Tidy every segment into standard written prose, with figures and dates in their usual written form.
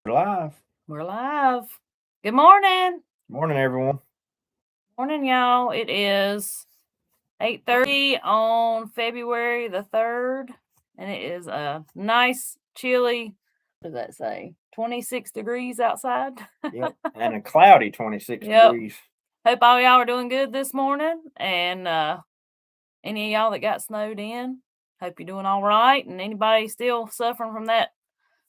We're live. We're live. Good morning. Morning, everyone. Morning, y'all. It is 8:30 on February the 3rd, and it is a nice, chilly, what does that say? 26 degrees outside. Yep. And a cloudy 26 Yep. degrees. Hope all y'all are doing good this morning. And any of y'all that got snowed in, hope you're doing all right. And anybody still suffering from that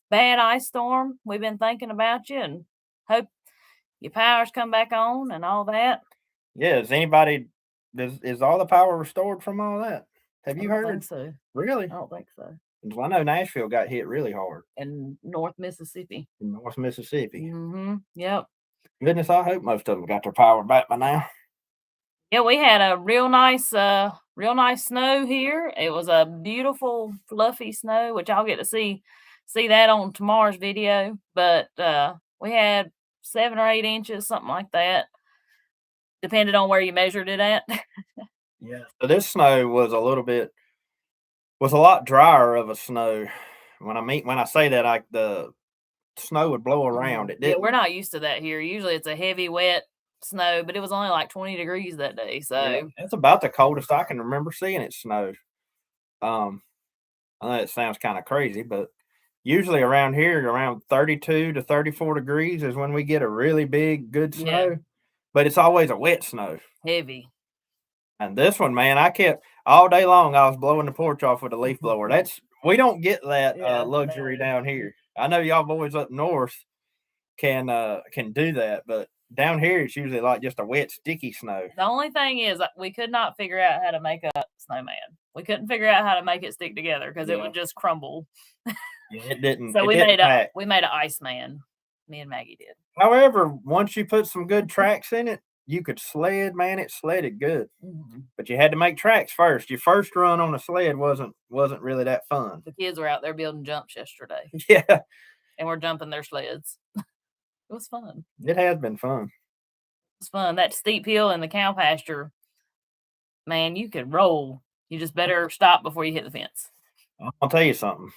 bad ice storm, we've been thinking about you and hope your powers come back on and all that. Yeah, is all the power restored from all that? Have you I don't heard? think so. Really? I don't think so. Well, I know Nashville got hit really hard. In North Mississippi. In North Mississippi. Mm-hmm. Yep. Goodness, I hope most of them got their power back by now. Yeah, we had a real nice snow here. It was a beautiful, fluffy snow, which I'll get to see that on tomorrow's video. But we had 7 or 8 inches, something like that, depending on where you measured it at. Yeah. So this snow was a lot drier of a snow. When I say that, the snow would blow around. It didn't. Yeah, we're not used to that here. Usually it's a heavy, wet snow, but it was only like 20 degrees that day. So yeah, it's about the coldest I can remember seeing it snow. I know it sounds kind of crazy, but usually around here, around 32 to 34 degrees is when we get a really big, good snow. Yeah. But it's always a wet snow. Heavy. And this one, man, I kept all day long. I was blowing the porch off with a leaf blower. We don't get that luxury down here. I know y'all boys up north can do that, but down here it's usually like just a wet, sticky snow. The only thing is we could not figure out how to make a snowman. We couldn't figure out how to make it stick together because it would just crumble. Yeah, it didn't. So we made an ice man. Me and Maggie did. However, once you put some good tracks in it, you could sled, man. It sledded good, but you had to make tracks first. Your first run on a sled wasn't really that fun. The kids were out there building jumps yesterday. Yeah, and we're jumping their sleds. It was fun. It has been fun. It was fun. That steep hill in the cow pasture, man, you could roll. You just better stop before you hit the fence. I'll tell you something.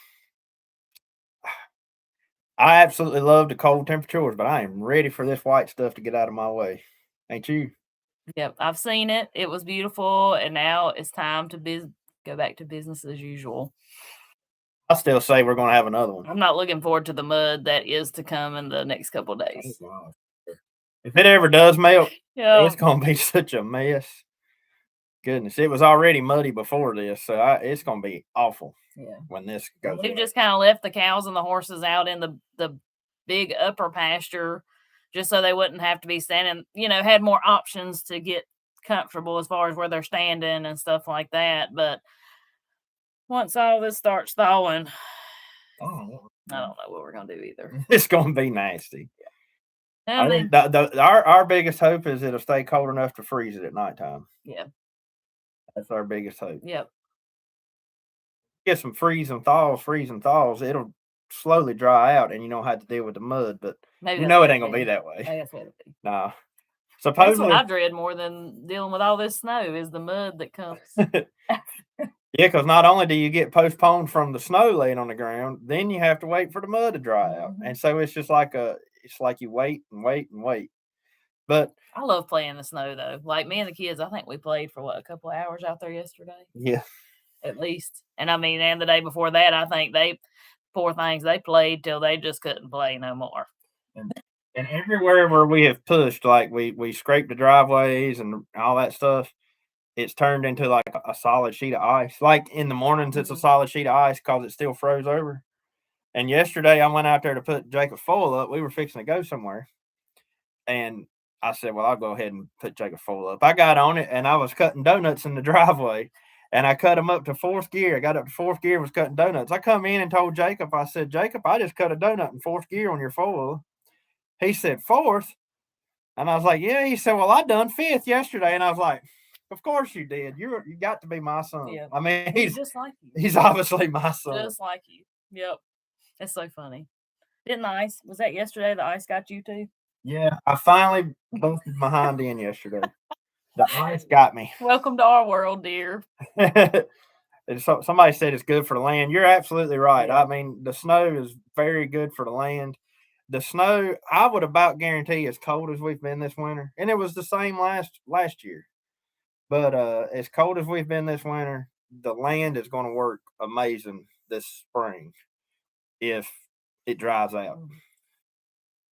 I absolutely love the cold temperatures, but I am ready for this white stuff to get out of my way. Ain't you? Yep, I've seen it. It was beautiful, and now it's time to go back to business as usual. I still say we're going to have another one. I'm not looking forward to the mud that is to come in the next couple of days. Oh, wow. If it ever does melt, it's going to be such a mess. Goodness, it was already muddy before this, so it's going to be awful when this goes We've just kind of left the cows and the horses out in the big upper pasture just so they wouldn't have to be standing, had more options to get comfortable as far as where they're standing and stuff like that. But once all this starts thawing, I don't know what we're going to do either. It's going to be nasty. I think our biggest hope is it'll stay cold enough to freeze it at nighttime. Yeah. That's our biggest hope. Yep. Get some freeze and thaws, it'll slowly dry out and you don't have to deal with the mud, but maybe it ain't going to be that way. That's what it'll be. Nah. Supposedly, that's what I dread more than dealing with all this snow is the mud that comes. Yeah, because not only do you get postponed from the snow laying on the ground, then you have to wait for the mud to dry out. And so it's just like you wait and wait and wait. But I love playing in the snow though. Like me and the kids, I think we played for a couple of hours out there yesterday. Yeah. At least. And I mean, and the day before that, I think poor things, they played till they just couldn't play no more. And everywhere where we have pushed, like we scraped the driveways and all that stuff, it's turned into like a solid sheet of ice. Like in the mornings, it's a solid sheet of ice because it still froze over. And yesterday, I went out there to put Jacob's foil up. We were fixing to go somewhere. And I said, well, I'll go ahead and put Jacob's foil up. I got on it, and I was cutting donuts in the driveway. And I cut them up to fourth gear. I got up to fourth gear and was cutting donuts. I come in and told Jacob, I said, Jacob, I just cut a donut in fourth gear on your foil. He said, fourth? And I was like, yeah. He said, well, I done fifth yesterday. And I was like, of course you did. You got to be my son. Yeah. I mean, he's just like you. He's obviously my son. Just like you. Yep. That's so funny. Didn't the ice, was that yesterday the ice got you too? Yeah, I finally busted my hind end yesterday. The ice got me. Welcome to our world, dear. Somebody said it's good for the land. You're absolutely right. Yeah. I mean, the snow is very good for the land. the snow, I would about guarantee as cold as we've been this winter, and it was the same last year. But as cold as we've been this winter, the land is going to work amazing this spring if it dries out.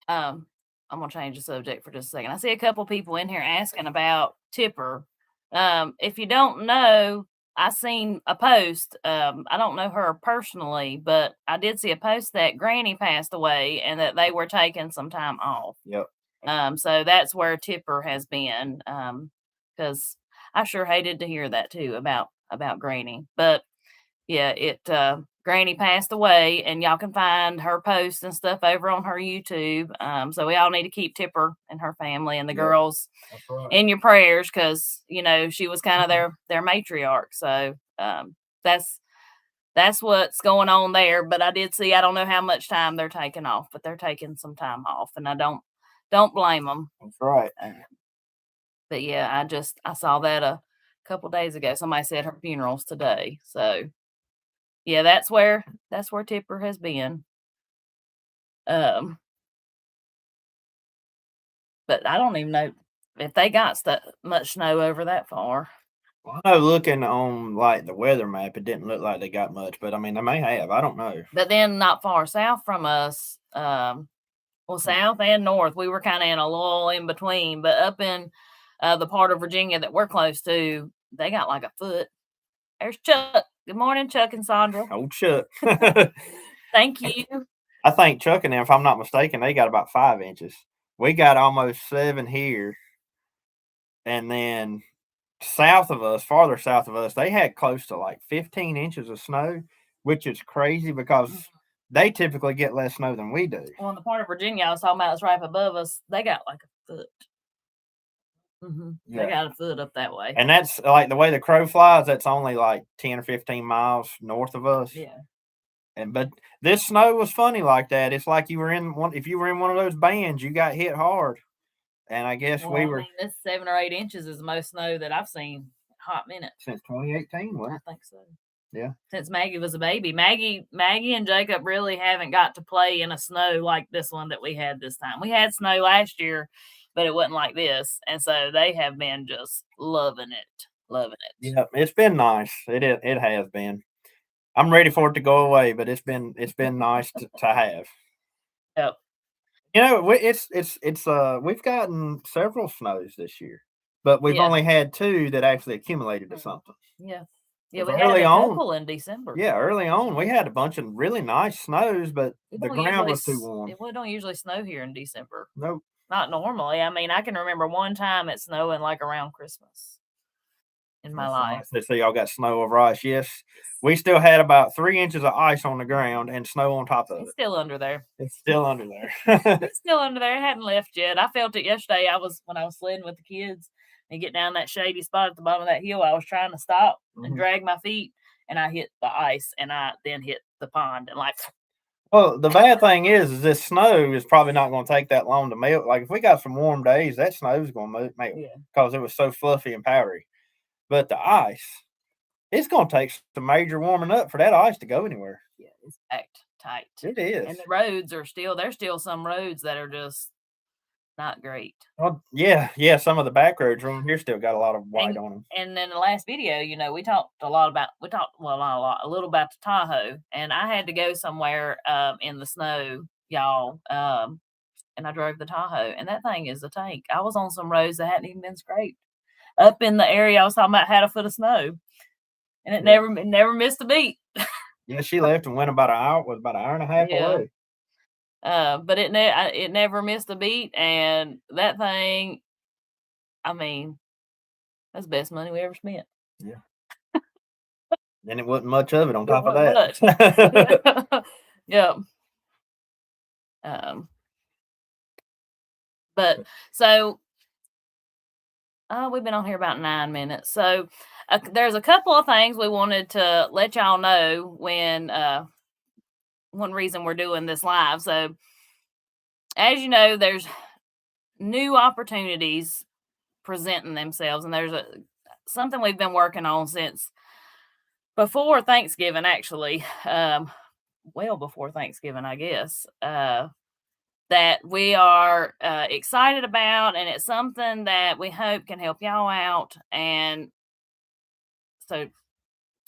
I'm gonna change the subject for just a second. I see a couple people in here asking about Tipper. If you don't know, I seen a post. I don't know her personally, but I did see a post that Granny passed away and that they were taking some time off. Yep. So that's where Tipper has been. Because I sure hated to hear that too about Granny. But yeah, Granny passed away, and y'all can find her posts and stuff over on her YouTube. So we all need to keep Tipper and her family and the girls in your prayers, because she was kind of their matriarch. So that's what's going on there. But I did see, I don't know how much time they're taking off, but they're taking some time off, and I don't blame them. That's right. But yeah, I saw that a couple days ago. Somebody said her funeral's today. So yeah, that's where Tipper has been. But I don't even know if they got much snow over that far. Well, I know looking on like the weather map, it didn't look like they got much, but I mean they may have. I don't know. But then not far south from us, south and north, we were kind of in a lull in between. But up in the part of Virginia that we're close to, they got like a foot. There's Chuck. Good morning, Chuck and Sandra. Oh, Chuck. Thank you. I think Chuck and them, if I'm not mistaken, they got about 5 inches. We got almost 7 here. And then farther south of us, they had close to like 15 inches of snow, which is crazy because they typically get less snow than we do. Well, in the part of Virginia I was talking about, it's right above us. They got like a foot. Yeah. They got a foot up that way. And that's like the way the crow flies, that's only like 10 or 15 miles north of us. Yeah. But this snow was funny like that. It's like if you were in one of those bands, you got hit hard. And I guess we were. This 7 or 8 inches is the most snow that I've seen in a hot minute. Since 2018, I think so. Yeah. Since Maggie was a baby. Maggie and Jacob really haven't got to play in a snow like this one that we had this time. We had snow last year, but it wasn't like this. And so they have been just loving it. Yeah, it's been nice. It has been. I'm ready for it to go away, but it's been nice to have. Yep. It's we've gotten several snows this year, but we've only had 2 that actually accumulated to something. Yeah. Yeah, we had a couple in December. Yeah, early on we had a bunch of really nice snows, but the ground was too warm. It don't usually snow here in December. Nope. Not normally. I mean, I can remember one time it snowing like around Christmas in my life. So y'all got snow over ice. Yes. We still had about 3 inches of ice on the ground and snow on top of it. It's still under there. It's still under there. It's still under there. It hadn't left yet. I felt it yesterday. When I was sledding with the kids and get down that shady spot at the bottom of that hill. I was trying to stop and drag my feet, and I hit the ice, and I then hit the pond, and like. Well, the bad thing is this snow is probably not going to take that long to melt. Like if we got some warm days, that snow is going to melt because it was so fluffy and powdery. But the ice, it's going to take some major warming up for that ice to go anywhere. Yeah, it's packed tight. It is. And the roads there's still some roads that are just not great. Well, yeah. Some of the back roads around here still got a lot of white on them. And in the last video, we talked a little about the Tahoe, and I had to go somewhere in the snow, y'all. And I drove the Tahoe, and that thing is a tank. I was on some roads that hadn't even been scraped. Up in the area I was talking about had a foot of snow, and it never missed a beat. Yeah, she left and went about an hour and a half away. But it never missed a beat, and that thing, I mean, that's the best money we ever spent. Yeah. And it wasn't much of it on top of that. Yep. But so we've been on here about 9 minutes. So there's a couple of things we wanted to let y'all know when one reason we're doing this live. So as you know, there's new opportunities presenting themselves, and there's something we've been working on since before Thanksgiving, actually. Well before Thanksgiving, I guess. that we are excited about, and it's something that we hope can help y'all out. And so,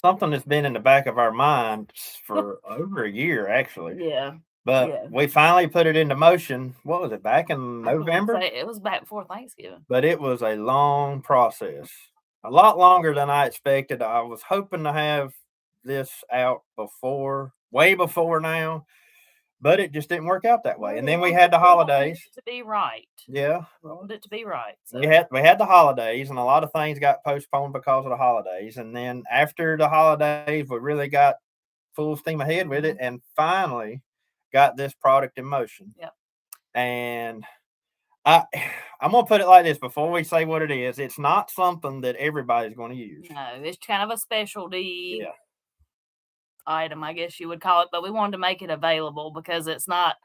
something that's been in the back of our minds for over a year, actually. yeah. But Yeah. we finally put it into motion. What was it, back in I was gonna November? say, it was back before Thanksgiving. But it was a long process, a lot longer than I expected. I was hoping to have this out before, way before now, but it just didn't work out that way. And then we had the holidays. To be right. Yeah. We wanted it to be right. So. We had the holidays, and a lot of things got postponed because of the holidays. And then after the holidays, we really got full steam ahead with it, and finally got this product in motion. Yep. And I'm gonna put it like this before we say what it is. It's not something that everybody's going to use. No, it's kind of a specialty item, I guess you would call it. But we wanted to make it available because it's not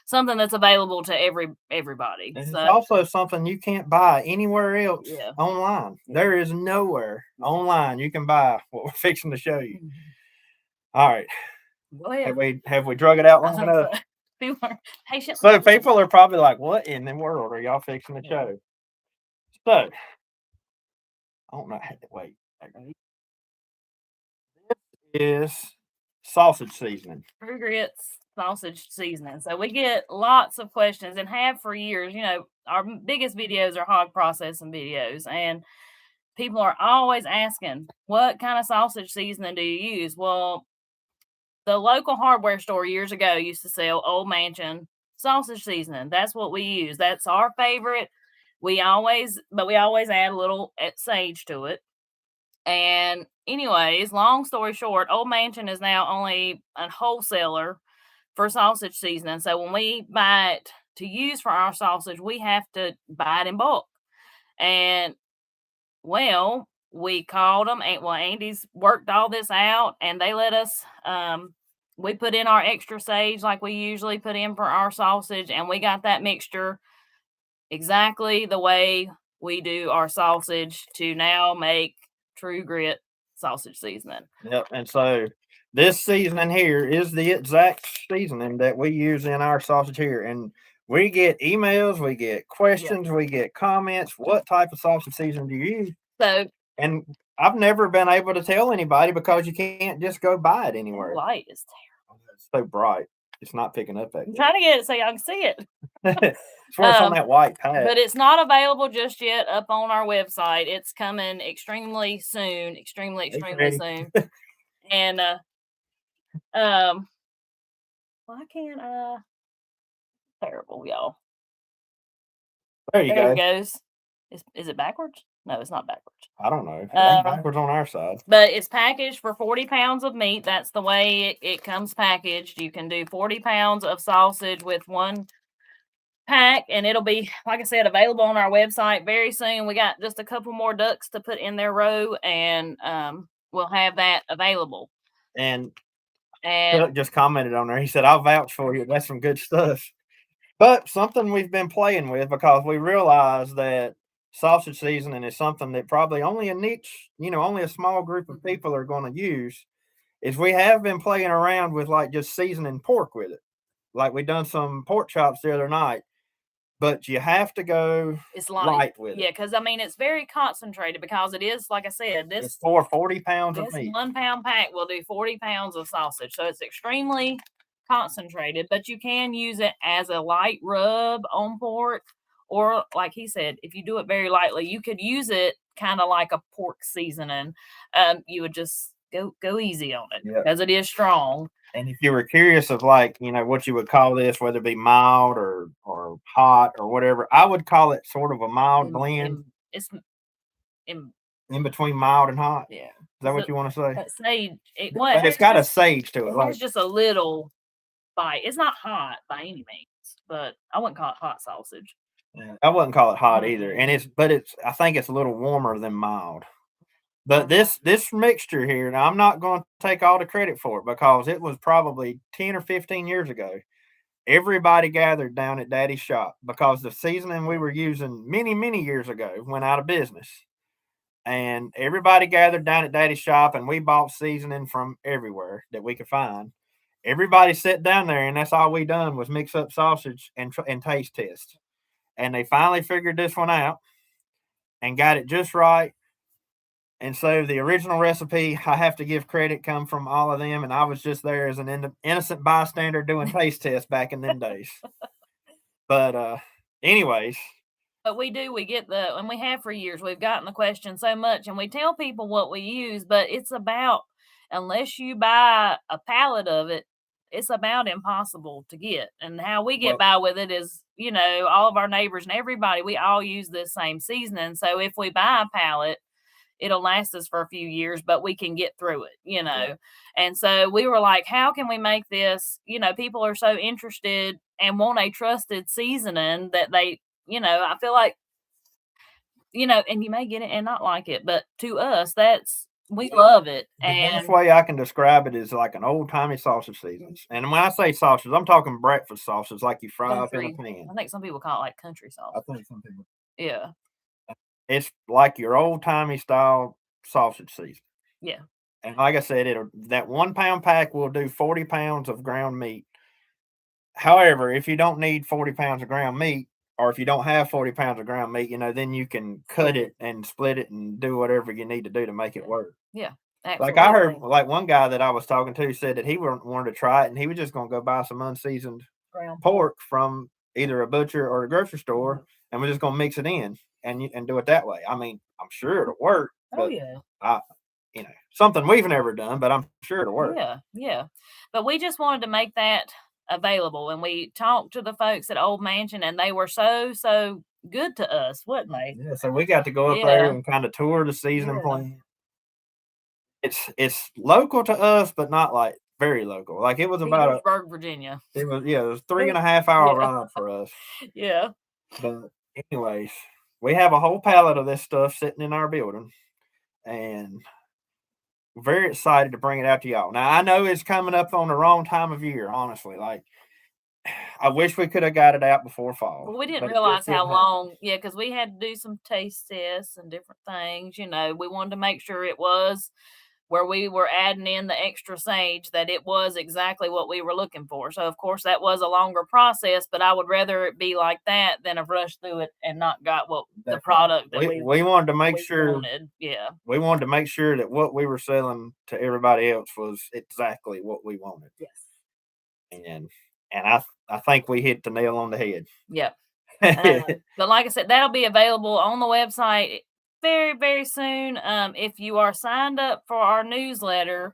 something that's available to everybody. And it's also something you can't buy anywhere else online. There is nowhere online you can buy what we're fixing to show you. All right. Go ahead. Have we drug it out long enough? So people are probably like, what in the world are y'all fixing to show? So I don't know. Wait. This is sausage seasoning. True Grits sausage seasoning. So we get lots of questions and have for years. You know, our biggest videos are hog processing videos, and people are always asking, what kind of sausage seasoning do you use? Well, the local hardware store years ago used to sell Old Mansion sausage seasoning. That's what we use. That's our favorite. We always add a little sage to it. And anyways, long story short, Old Mansion is now only a wholesaler for sausage seasoning. So when we buy it to use for our sausage, we have to buy it in bulk. And well, we called them, and Andy's worked all this out, and they let us we put in our extra sage like we usually put in for our sausage, and we got that mixture exactly the way we do our sausage to now make True Grit sausage seasoning. Yep. And so this seasoning here is the exact seasoning that we use in our sausage here. And we get emails, we get questions, we get comments. What type of sausage seasoning do you use? So, and I've never been able to tell anybody because you can't just go buy it anywhere. The light is terrible. It's so bright. It's not picking up that. I'm trying to get it so y'all can see it. It's worse on that white pad. But it's not available just yet up on our website. It's coming extremely soon. Extremely soon. And why can't I? Terrible, y'all. There you go. It goes. Is it backwards? No, it's not backwards. I don't know. It ain't backwards on our side. But it's packaged for 40 pounds of meat. That's the way it comes packaged. You can do 40 pounds of sausage with one pack, and it'll be, like I said, available on our website very soon. We got just a couple more ducks to put in their row, and we'll have that available. And Philip just commented on there. He said, I'll vouch for you. That's some good stuff. But something we've been playing with because we realize that sausage seasoning is something that probably only a niche, only a small group of people are going to use, is we have been playing around with like just seasoning pork with it. Like we done some pork chops the other night, but you have to go light with it. Yeah, because I mean, it's very concentrated because it is, like I said, it's for 40 pounds of meat. 1 pound pack will do 40 pounds of sausage. So it's extremely concentrated, but you can use it as a light rub on pork. Or like he said, if you do it very lightly, you could use it kind of like a pork seasoning. You would just go easy on it because it is strong. And if you were curious of like, what you would call this, whether it be mild or hot or whatever, I would call it sort of a mild blend. It's in between mild and hot. Yeah. Is that what you want to say? Sage. But it's got a sage to it. It's just a little bite. It's not hot by any means, but I wouldn't call it hot sausage. Yeah, I wouldn't call it hot either. And I think it's a little warmer than mild. But this mixture here, now I'm not going to take all the credit for it because it was probably 10 or 15 years ago. Everybody gathered down at Daddy's shop because the seasoning we were using many, many years ago went out of business. And everybody gathered down at Daddy's shop, and we bought seasoning from everywhere that we could find. everybody sat down there, and that's all we done was mix up sausage and taste test. And they finally figured this one out and got it just right. And so the original recipe, I have to give credit, come from all of them, and I was just there as an innocent bystander doing taste tests back in them days. But anyways, But we get and we have for years, we've gotten the question so much, and we tell people what we use, but it's about, unless you buy a pallet of it, it's about impossible to get. And how we get by with it is, all of our neighbors and everybody, we all use this same seasoning. So if we buy a pallet, it'll last us for a few years, but we can get through it, Yeah. And so we were like, how can we make this, people are so interested and want a trusted seasoning that they, I feel like, and you may get it and not like it, but to us, we love it. The And best way I can describe it is like an old timey sausage seasoning. And when I say sausage, I'm talking breakfast sausage, like you fry up in a pan. I think some people call it like country I sausage. think some people. Yeah. It's like your old timey style sausage seasoning. Yeah. And like I said, that 1 pound pack will do 40 pounds of ground meat. However, if you don't need 40 pounds of ground meat, or if you don't have 40 pounds of ground meat, then you can cut it and split it and do whatever you need to do to make it work. Yeah. Like I heard, like one guy that I was talking to said that he wanted to try it, and he was just going to go buy some unseasoned pork from either a butcher or a grocery store, and we're just going to mix it in and do it that way. I mean, I'm sure it'll work. Oh yeah. Something we've never done, but I'm sure it'll work. Yeah, yeah. But we just wanted to make that available, and we talked to the folks at Old Mansion, and they were so good to us, wasn't they? Yeah, so we got to go up there and kind of tour the seasoning plant. It's local to us, but not like very local. Like it was about Petersburg, Virginia. It was 3.5 hour ride for us. Yeah. But anyways, we have a whole pallet of this stuff sitting in our building, and very excited to bring it out to y'all. Now I know it's coming up on the wrong time of year, honestly. Like I wish we could have got it out before fall. Well, we didn't realize how long, because we had to do some taste tests and different things. We wanted to make sure it was where we were adding in the extra sage, that it was exactly what we were looking for. So of course that was a longer process, but I would rather it be like that than have rushed through it and not got the product that we wanted to make sure. Wanted. Yeah, we wanted to make sure that what we were selling to everybody else was exactly what we wanted. Yes. And I think we hit the nail on the head. Yep. But like I said, that'll be available on the website very, very soon. If you are signed up for our newsletter,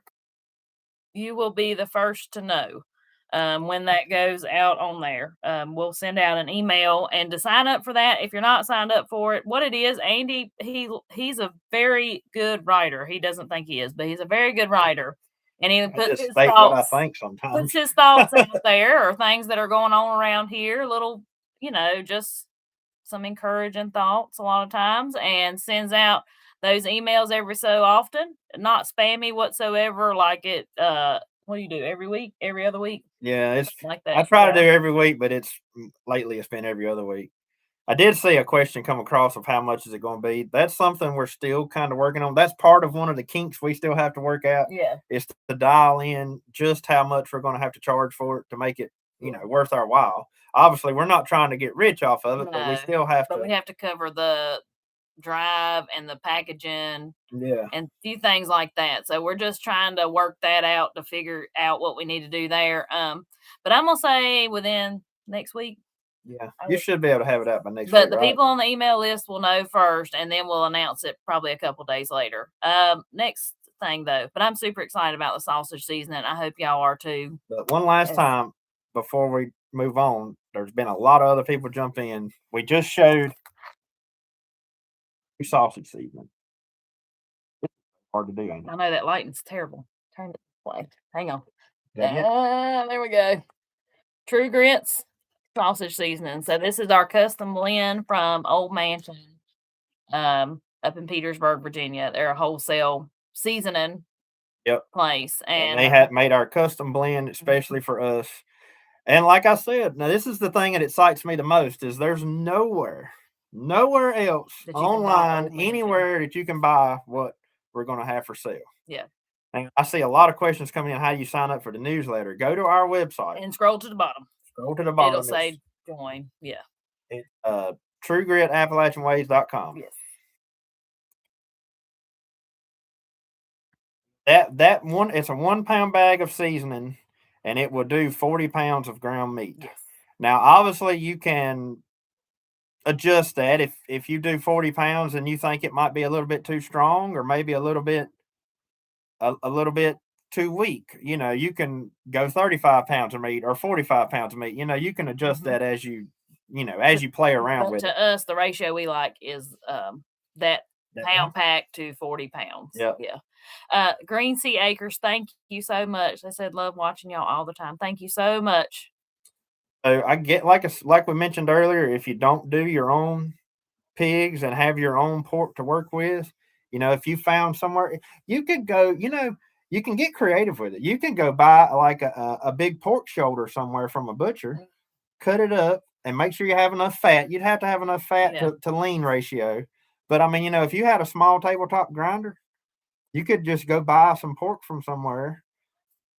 you will be the first to know when that goes out on there. We'll send out an email, and to sign up for that, if you're not signed up for it, what it is, Andy, he's a very good writer. He doesn't think he is, but he's a very good writer. And he puts his thoughts, what I think sometimes. Puts his thoughts out there, or things that are going on around here, little, just some encouraging thoughts a lot of times, and sends out those emails every so often, not spammy whatsoever. Like it, what do you do every week, every other week? Yeah, it's like that. I try to do every week, but lately it's been every other week. I did see a question come across of how much is it going to be. That's something we're still kind of working on. That's part of one of the kinks we still have to work out. Yeah, is to dial in just how much we're going to have to charge for it to make it, worth our while. Obviously, we're not trying to get rich off of it, but we still have to. But we have to cover the drive and the packaging, and a few things like that. So we're just trying to work that out to figure out what we need to do there. But I'm gonna say within next week. Yeah, you should be able to have it out by next week. But the people on the email list will know first, and then we'll announce it probably a couple days later. Next thing though, but I'm super excited about the sausage seasoning. I hope y'all are too. But one last time before we move on, there's been a lot of other people jump in. We just showed sausage seasoning. It's hard to do. Ain't it? I know that lighting's terrible. Turn it play. Hang on. There we go. True Grits sausage seasoning. So this is our custom blend from Old Mansion, up in Petersburg, Virginia. They're a wholesale seasoning place, and they had made our custom blend especially for us. And like I said, now this is the thing that excites me the most, is there's nowhere else online, anywhere that you can buy what we're going to have for sale. Yeah. And I see a lot of questions coming in. How do you sign up for the newsletter? Go to our website. And scroll to the bottom. Scroll to the bottom. It'll say join. Yeah. It's TrueGritAppalachianWays.com. Yes. That one, it's a 1 pound bag of seasoning, and it will do 40 pounds of ground meat. Yes. Now, obviously, you can adjust that if you do 40 pounds and you think it might be a little bit too strong, or maybe a little bit too weak. You can go 35 pounds of meat or 45 pounds of meat. You can adjust that as you play around But with it. to us, the ratio we like is that pound pack to 40 pounds. Yep. Yeah. Green Sea Acres, thank you so much. They said love watching y'all all the time. Thank you so much. So I get like we mentioned earlier, if you don't do your own pigs and have your own pork to work with, if you found somewhere, you could go, you can get creative with it. You can go buy like a big pork shoulder somewhere from a butcher, cut it up, and make sure you have enough fat. You'd have to have enough fat to lean ratio. But I mean, if you had a small tabletop grinder, you could just go buy some pork from somewhere,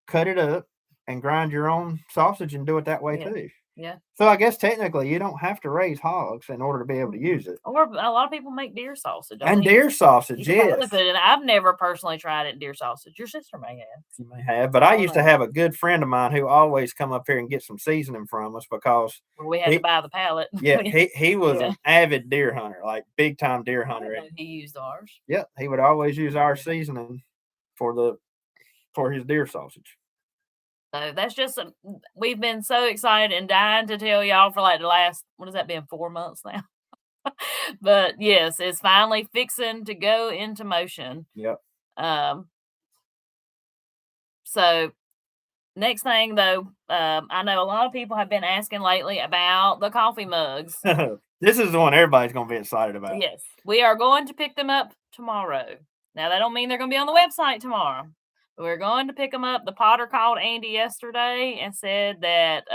cut it up, and grind your own sausage and do it that way too. Yeah. So I guess technically you don't have to raise hogs in order to be able to use it. Or a lot of people make deer sausage. Deer sausage, yes. And I've never personally tried it in deer sausage. Your sister may have. She may have, but I used to have a good friend of mine who always come up here and get some seasoning from us because we had to buy the pallet. Yeah, he was an avid deer hunter, like big time deer hunter. He used ours. Yep, he would always use our seasoning for his deer sausage. So that's just we've been so excited and dying to tell y'all for like the last, what has that been, 4 months now? But yes, it's finally fixing to go into motion. Yep. So next thing though, I know a lot of people have been asking lately about the coffee mugs. This is the one everybody's going to be excited about. Yes, we are going to pick them up tomorrow. Now that don't mean they're going to be on the website tomorrow. We're going to pick them up. The potter called Andy yesterday and said that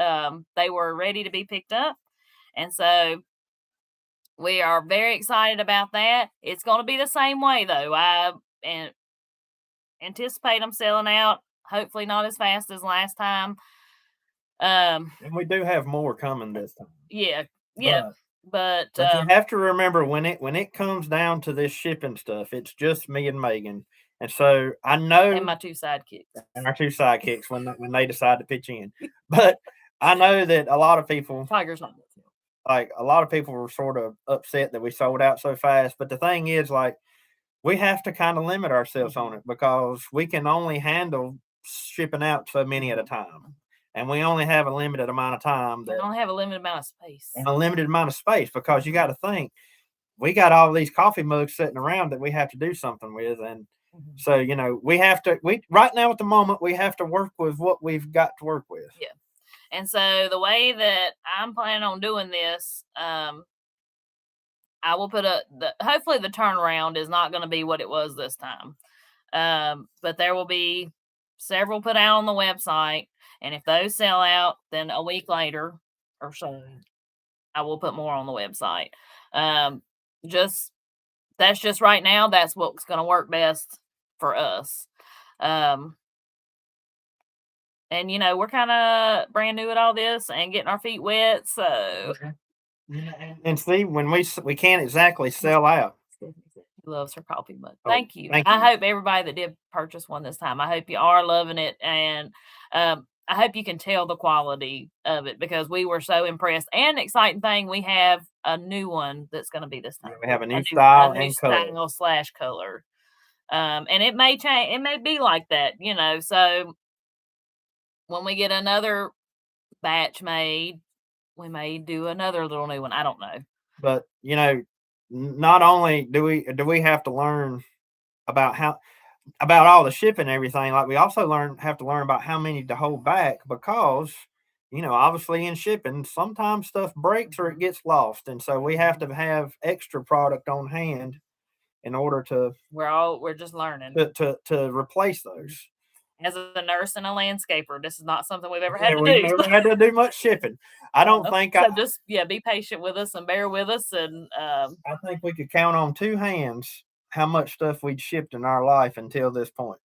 they were ready to be picked up. And so we are very excited about that. It's going to be the same way, though. I anticipate them selling out, hopefully not as fast as last time. And we do have more coming this time. Yeah. But you have to remember when it comes down to this shipping stuff, it's just me and Megan. And so I know, and my 2 sidekicks, and our 2 sidekicks when they decide to pitch in. But I know that a lot of people, Tiger's not like a lot of people were sort of upset that we sold out so fast. But the thing is, like, we have to kind of limit ourselves on it because we can only handle shipping out so many at a time. And we only have a limited amount of time. We only have a limited amount of space. And a limited amount of space because you got to think, we got all these coffee mugs sitting around that we have to do something with. And so, we have to, right now at the moment, we have to work with what we've got to work with. Yeah. And so the way that I'm planning on doing this, I will put hopefully the turnaround is not going to be what it was this time. But there will be several put out on the website. And if those sell out, then a week later or so, I will put more on the website. That's just right now. That's what's going to work best for us. And we're kind of brand new at all this and getting our feet wet. So, and see, when we can't exactly sell out. She loves her coffee mug. Oh, thank you. thank I you. hope everybody that did purchase one this time, I hope you are loving it. And I hope you can tell the quality of it because we were so impressed. And exciting thing, we have a new one that's going to be this time. We have a new style and color. And it may change. It may be like that, so when we get another batch made, we may do another little new one. I don't know. But, not only do we have to learn about all the shipping and everything, like we also have to learn about how many to hold back because, obviously in shipping, sometimes stuff breaks or it gets lost. And so we have to have extra product on hand in order to we're just learning to replace those. As a nurse and a landscaper, this is not something we've ever had to do. We've never had to do much shipping. I don't think just be patient with us and bear with us. And I think we could count on 2 hands how much stuff we'd shipped in our life until this point.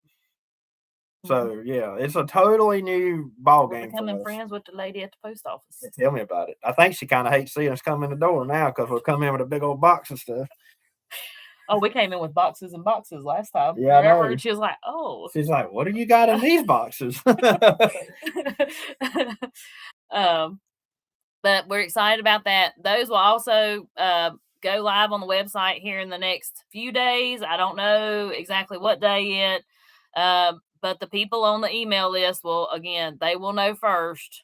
So yeah, it's a totally new ball We're game for becoming us. friends with the lady at the post office. Tell me about it. I think she kind of hates seeing us come in the door now because we'll come in with a big old box and stuff. Oh, we came in with boxes and boxes last time. Yeah, I know. And she was like, "Oh." She's like, "What do you got in these boxes?" But we're excited about that. Those will also go live on the website here in the next few days. I don't know exactly what day yet, but the people on the email list they will know first.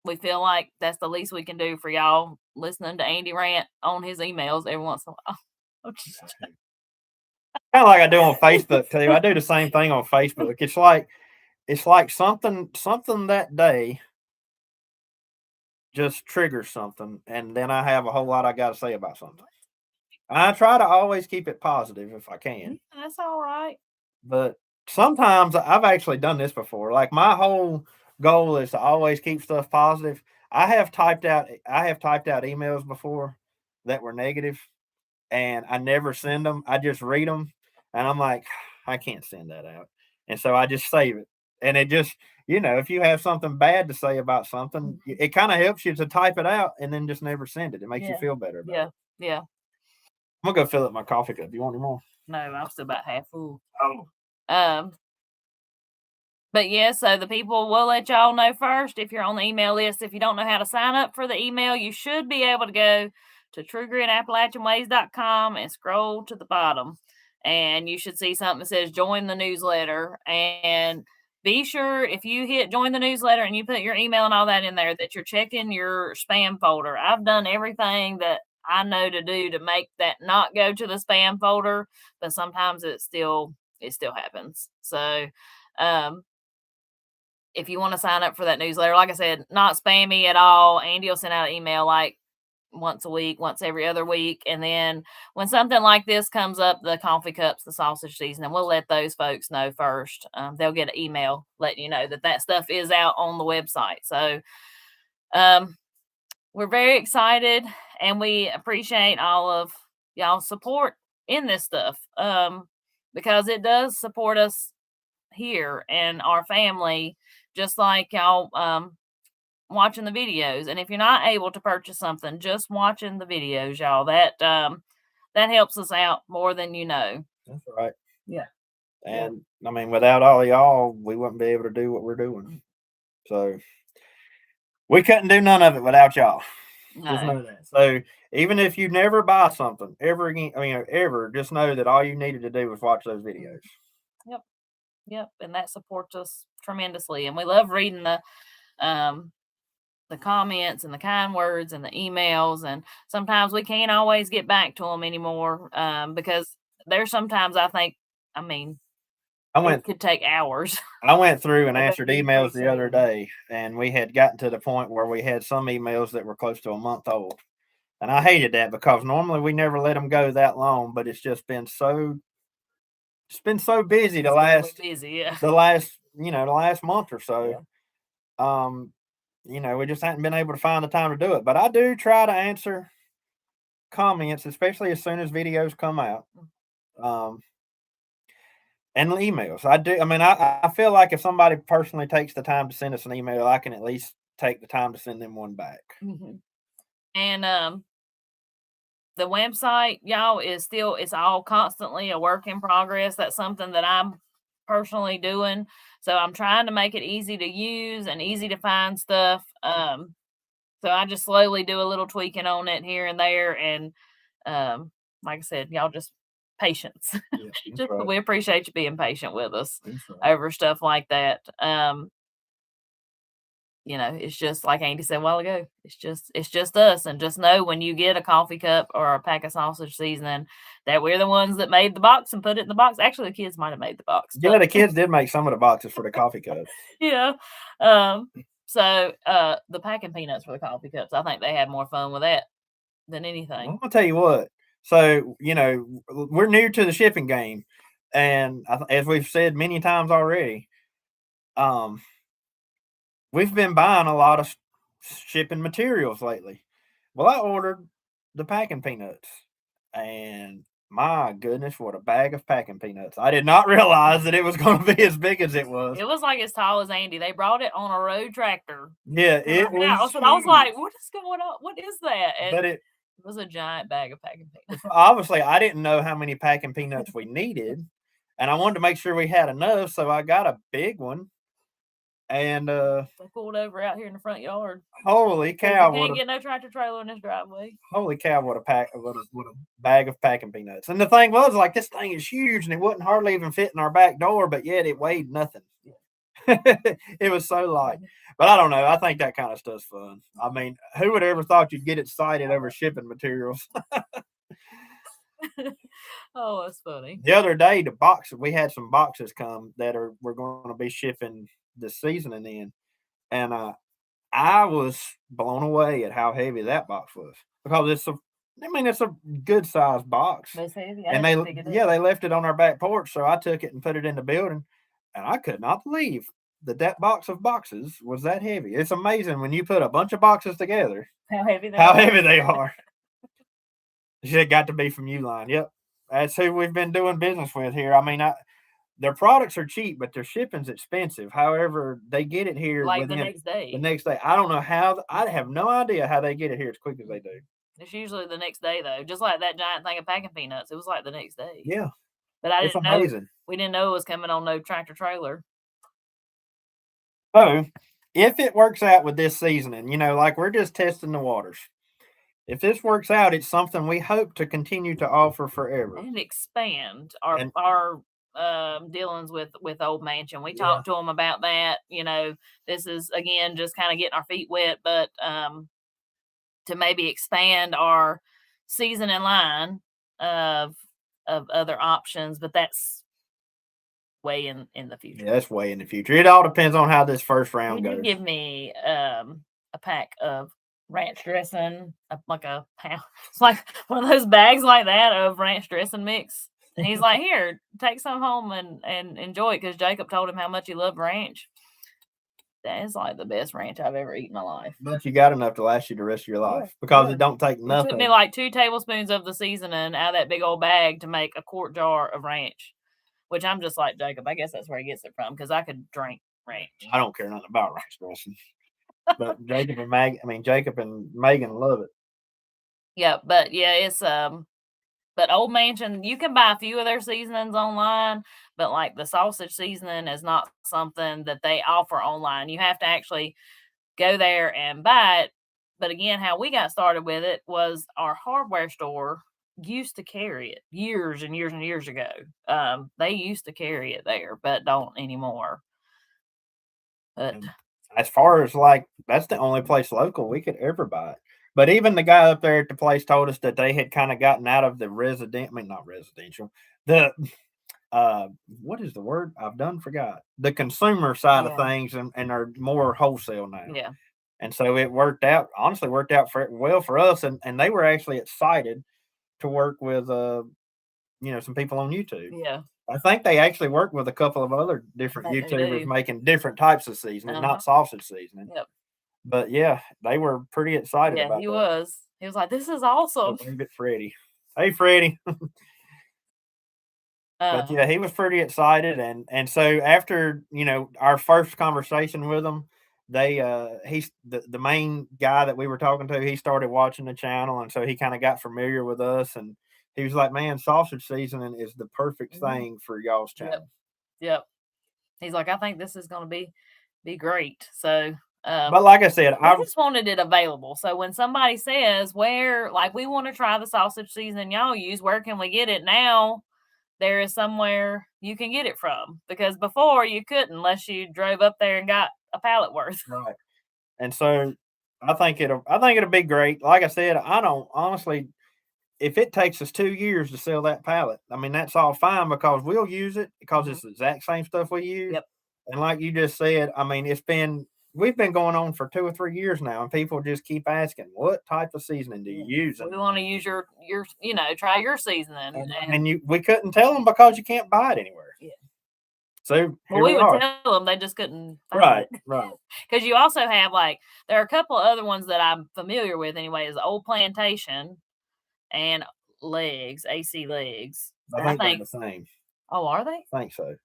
We feel like that's the least we can do for y'all listening to Andy rant on his emails every once in a while. Kind of like I do on Facebook too. I do the same thing on Facebook. It's like something that day just triggers something, and then I have a whole lot I got to say about something. I try to always keep it positive if I can. That's all right. But sometimes I've actually done this before. Like my whole goal is to always keep stuff positive. I have typed out emails before that were negative, and I never send them. I just read them, and I'm like, I can't send that out, and so I just save it. And it just, if you have something bad to say about something, it kind of helps you to type it out and then just never send it. It makes you feel better about it. Yeah. I'm gonna go fill up my coffee cup. You want any more? No, I'm still about half full. Oh. But yeah, so the people will let y'all know first if you're on the email list. If you don't know how to sign up for the email, you should be able to go to TrueGritAppalachianWays.com and scroll to the bottom. And you should see something that says join the newsletter. And be sure if you hit join the newsletter and you put your email and all that in there, that you're checking your spam folder. I've done everything that I know to do to make that not go to the spam folder, but sometimes it still happens. So if you want to sign up for that newsletter, like I said, not spammy at all. Andy will send out an email like once a week, once every other week. And then when something like this comes up, the coffee cups, the sausage season, and we'll let those folks know first. They'll get an email letting you know that stuff is out on the website. So we're very excited, and we appreciate all of y'all's support in this stuff because it does support us here and our family, just like y'all watching the videos. And if you're not able to purchase something, just watching the videos, y'all, that helps us out more than you know. That's right. Yeah. And I mean, without all of y'all, we wouldn't be able to do what we're doing. So we couldn't do none of it without y'all. No. Just know that. So even if you never buy something ever again, ever, just know that all you needed to do was watch those videos. Yep. And that supports us tremendously. And we love reading the comments and the kind words and the emails. And sometimes we can't always get back to them anymore because there's sometimes it could take hours. I went through and answered emails the other day, and we had gotten to the point where we had some emails that were close to a month old. And I hated that because normally we never let them go that long, but it's been so busy the last month or so. Yeah. We just haven't been able to find the time to do it. But I do try to answer comments, especially as soon as videos come out. And emails. I do. I mean, I feel like if somebody personally takes the time to send us an email, I can at least take the time to send them one back. Mm-hmm. And the website, y'all, it's all constantly a work in progress. That's something that I'm personally doing. So I'm trying to make it easy to use and easy to find stuff. So I just slowly do a little tweaking on it here and there. And like I said, y'all just patience. Yeah, right. We appreciate you being patient with us over stuff like that. It's just like Andy said a while ago. It's just us, and just know when you get a coffee cup or a pack of sausage seasoning that we're the ones that made the box and put it in the box. Actually, the kids might have made the box. Yeah, the kids did make some of the boxes for the coffee cups. Yeah. So the packing peanuts for the coffee cups, I think they had more fun with that than anything. I'm gonna tell you what. So we're new to the shipping game, and as we've said many times already, we've been buying a lot of shipping materials lately. Well, I ordered the packing peanuts, and My goodness, what a bag of packing peanuts. I did not realize that it was going to be as big as it was. It was like as tall as Andy. They brought it on a road tractor Yeah, to it our was house, and I was huge. like, "What is going on? What is that?" And But it was a giant bag of packing peanuts. obviously, I didn't know how many packing peanuts we needed, and I wanted to make sure we had enough, so I got a big one. And They pulled over out here in the front yard. holy 'Cause cow! you can't get no tractor trailer in this driveway. Holy cow! What a bag of packing peanuts. And the thing was, like, this thing is huge, and it wouldn't hardly even fit in our back door, but yet it weighed nothing. It was so light. But I don't know. I think that kind of stuff's fun. I mean, who would ever thought you'd get excited over shipping materials? Oh, that's funny. The other day, we had some boxes come that we're going to be shipping the seasoning in, and I was blown away at how heavy that box was because it's a good sized box. That's heavy. And they left it on our back porch, so I took it and put it in the building, and I could not believe that box of boxes was that heavy. It's amazing when you put a bunch of boxes together how heavy they are. It got to be from Uline. Yep, that's who we've been doing business with here. I mean, their products are cheap, but their shipping's expensive. However, they get it here like the next day. The next day, I don't know how. I have no idea how they get it here as quick as they do. It's usually the next day, though. Just like that giant thing of packing peanuts, it was like the next day. Yeah, but I it's didn't amazing. know. We didn't know it was coming on no tractor trailer. So, if it works out with this seasoning, like we're just testing the waters. If this works out, it's something we hope to continue to offer forever and expand our dealings with Old Mansion. We talked to them about that. This is again just kind of getting our feet wet, but to maybe expand our seasoning line of other options, but that's way in the future. Yeah, that's way in the future. It all depends on how this first round goes. You give me a pack of ranch dressing, like a pound. It's like one of those bags like that of ranch dressing mix. And he's like, "Here, take some home and enjoy it," because Jacob told him how much he loved ranch. That is like the best ranch I've ever eaten in my life. But you got enough to last you the rest of your life because it don't take nothing. It took me like 2 tablespoons of the seasoning out of that big old bag to make a quart jar of ranch, which I'm just like Jacob. I guess that's where he gets it from because I could drink ranch. I don't care nothing about ranch dressing. But Jacob and Megan love it. Yeah, but yeah, it's but Old Mansion, you can buy a few of their seasonings online, but like the sausage seasoning is not something that they offer online. You have to actually go there and buy it. But again, how we got started with it was our hardware store used to carry it years and years and years ago. They used to carry it there, but don't anymore. But as far as like, that's the only place local we could ever buy it. But even the guy up there at the place told us that they had kind of gotten out of the not residential, what is the word? I've forgot. The consumer side of things and are more wholesale now. Yeah. And so it worked out well for us. And they were actually excited to work with, some people on YouTube. Yeah. I think they actually work with a couple of other different YouTubers making different types of seasoning, not sausage seasoning. Yep. But yeah, they were pretty excited about he that. was. He was like, "This is awesome." Freddie. Hey, Freddie. But yeah, he was pretty excited. And so after, our first conversation with him, he's the main guy that we were talking to, he started watching the channel. And so he kind of got familiar with us. And he was like, "Man, sausage seasoning is the perfect thing for y'all's channel." Yep. He's like, "I think this is going to be great." So, but like I said, I just wanted it available. So when somebody says, "Where, like, we want to try the sausage seasoning y'all use, where can we get it?" Now there is somewhere you can get it from, because before you couldn't unless you drove up there and got a pallet worth. Right. And so I think it'll be great. Like I said, I don't honestly, if it takes us 2 years to sell that pallet, I mean, that's all fine because we'll use it because it's the exact same stuff we use. Yep. And like you just said, I mean, we've been going on for 2 or 3 years now, and people just keep asking, "What type of seasoning do you use?" We want to use your try your seasoning. And we couldn't tell them because you can't buy it anywhere. Yeah. So we would tell them, they just couldn't find it. Right. Because you also have there are a couple of other ones that I'm familiar with anyway, is Old Plantation and legs, AC legs. I And I think they're think, the same. oh, are they? I think so.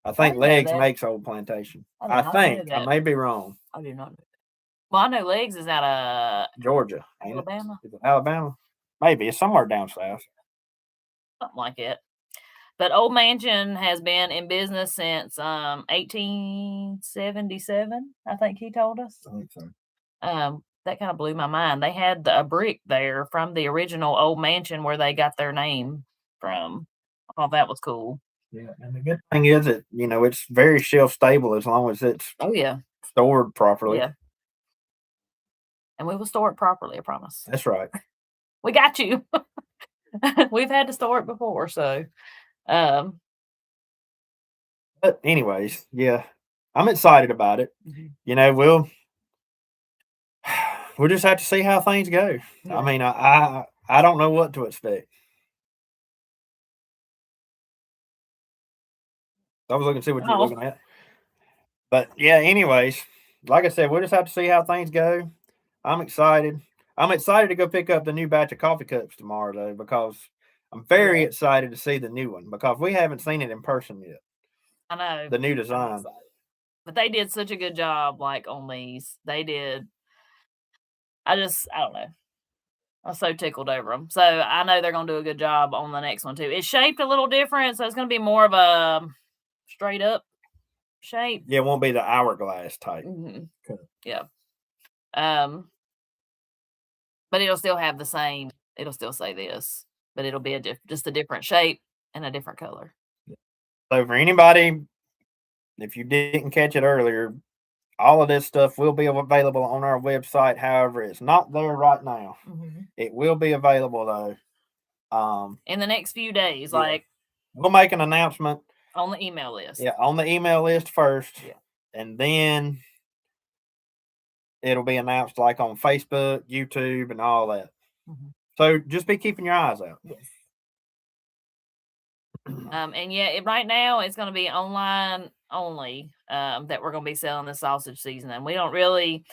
I think didn't know Legs that. makes Old Plantation. I did I not know think. I that. may be wrong. I do not know that. Well, I know Legs is out of Georgia, ain't it? Alabama, Is it Alabama? Maybe. It's somewhere down south. something like it. But Old Mansion has been in business since 1877, I think he told us. I think so. That kind of blew my mind. They had a brick there from the original Old Mansion where they got their name from. Oh, that was cool. Yeah, and the good thing is that it's very shelf stable as long as it's Oh yeah, stored properly. yeah. And we will store it properly, I promise. That's right. We got you. We've had to store it before, so But anyways, yeah, I'm excited about it. We'll just have to see how things go. Yeah. I mean, I don't know what to expect. I was looking to see what you're Oh. looking at. But yeah, anyways, like I said, we'll just have to see how things go. I'm excited. I'm excited to go pick up the new batch of coffee cups tomorrow, though, because I'm very excited to see the new one because we haven't seen it in person yet. I know. The new design. But they did such a good job, like, on these. They did. I don't know. I'm so tickled over them. So I know they're going to do a good job on the next one, too. It's shaped a little different, so it's going to be more of a straight up shape. Yeah, it won't be the hourglass type. Okay. Yeah. But it'll still have the same. It'll still say this, but it'll be just a different shape and a different color. So for anybody, if you didn't catch it earlier, all of this stuff will be available on our website. However, it's not there right now. It will be available though. In the next few days, like we'll make an announcement on the email list. Yeah, on the email list first. Yeah. And then it'll be announced like on Facebook, YouTube, and all that. So just be keeping your eyes out. Yes. And yeah, right now it's going to be online only that we're going to be selling the sausage seasoning. We don't really,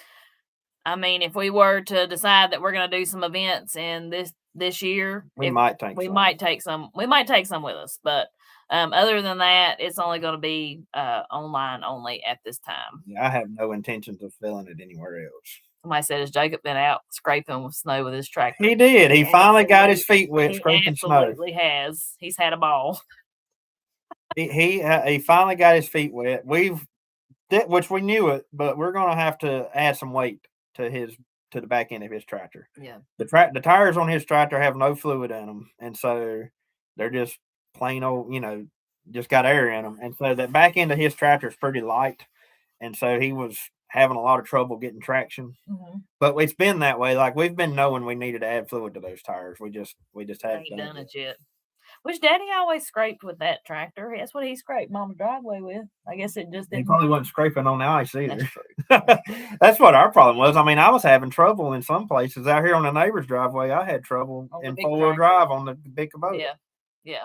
I mean, if we were to decide that we're going to do some events in this year, we might take some with us. But other than that, it's only going to be online only at this time. Yeah, I have no intentions of filling it anywhere else. Somebody said, has Jacob been out scraping with snow with his tractor? He did. He finally got his feet wet scraping snow. He absolutely has. He's had a ball. He finally got his feet wet. Which we knew it, but we're going to have to add some weight to the back end of his tractor. Yeah. The tires on his tractor have no fluid in them, and so they're just plain old, just got air in them. And so that back end of his tractor is pretty light, and so he was having a lot of trouble getting traction. But it's been that way. Like we've been knowing we needed to add fluid to those tires. We just haven't done it yet. Which Daddy always scraped with that tractor. That's what he scraped Mama's driveway with. I guess it just didn't. He probably wasn't scraping on the ice either. That's what our problem was. I mean, I was having trouble in some places out here on the neighbor's driveway. I had trouble in 4-wheel drive on the big Kubota. Yeah.